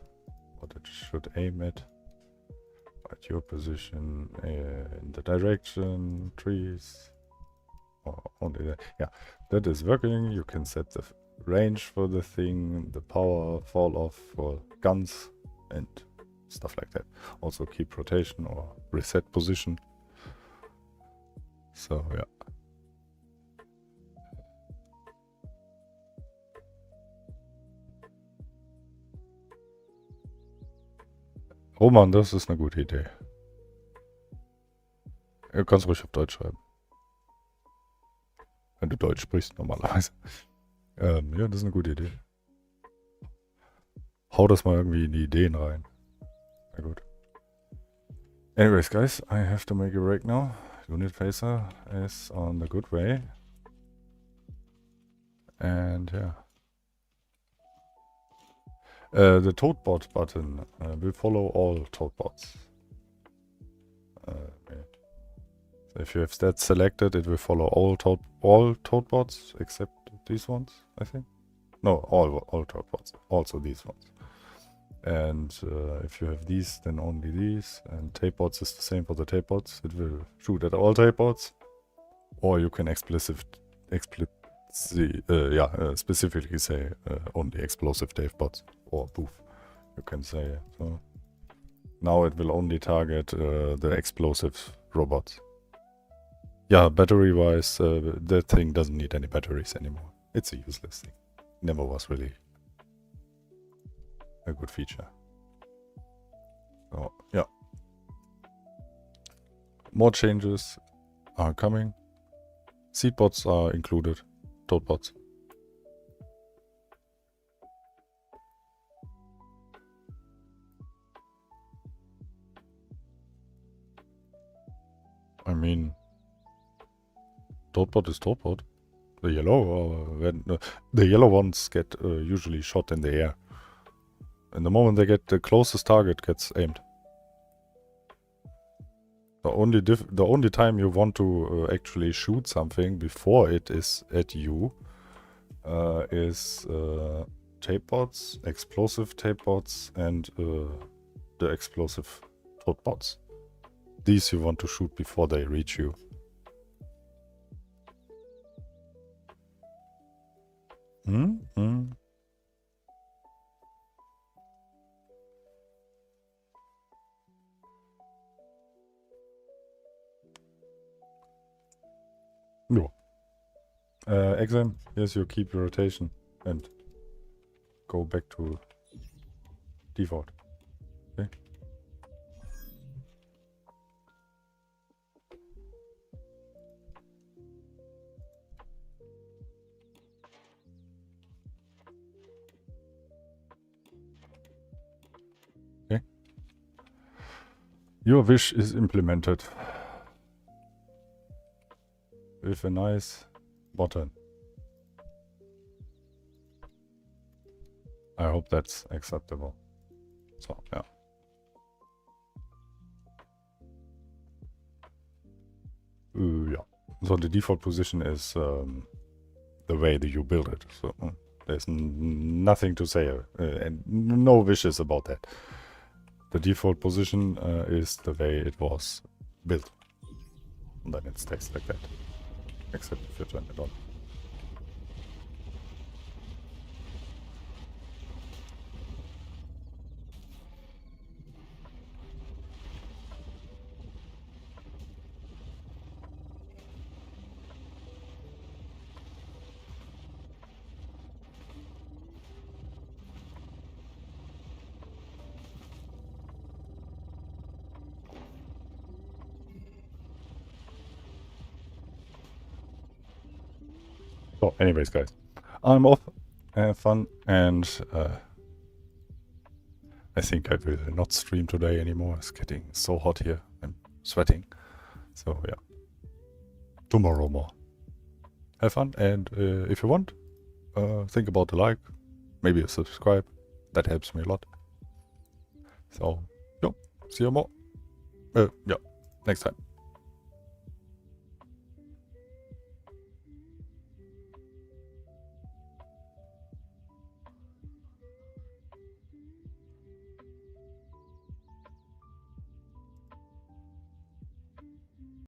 what it should aim at. At your position in the direction, trees, or only that. Yeah, that is working. You can set the range for the thing, the power fall off for guns and stuff like that. Also keep rotation or reset position. So yeah. Roman, das ist eine gute Idee. Du kannst ruhig auf Deutsch schreiben. Wenn du Deutsch sprichst, normalerweise. Ja, das ist eine gute Idee. Hau das mal irgendwie in die Ideen rein. Na gut. Anyways, guys, I have to make a break now. Unit phaser is on the good way. And yeah. The toadbot button will follow all toadbots. If you have that selected, it will follow all toadbots except these ones, I think. No, all toadbots, also these ones. And if you have these, then only these. And tapebots is the same for the tapebots. It will shoot at all tapebots. Or you can specifically say only explosive tapebots. Or boof, you can say. So now it will only target the explosive robots. Yeah, battery-wise, that thing doesn't need any batteries anymore. It's a useless thing. Never was really a good feature. So yeah, more changes are coming. Seedbots are included. Toadbots. I mean, toadbot is toadbot. The yellow ones get usually shot in the air. And the moment they get the closest target gets aimed. The only time you want to actually shoot something before it is at you is tapebots, explosive tapebots, and the explosive toadbots. These you want to shoot before they reach you. No. Exam, yes, you keep your rotation and go back to default. Okay. Okay. Your wish is implemented with a nice button. I hope that's acceptable. So, yeah. Yeah. So the default position is the way that you build it. So there's nothing to say and no wishes about that. The default position is the way it was built. And then it stays like that. Except if you turn it on. So anyways, guys, I'm off. Have fun, and I think I will not stream today anymore. It's getting so hot here. I'm sweating. So yeah, tomorrow more. Have fun, and if you want, think about a like, maybe a subscribe. That helps me a lot. So, yeah, see you more. Yeah, next time.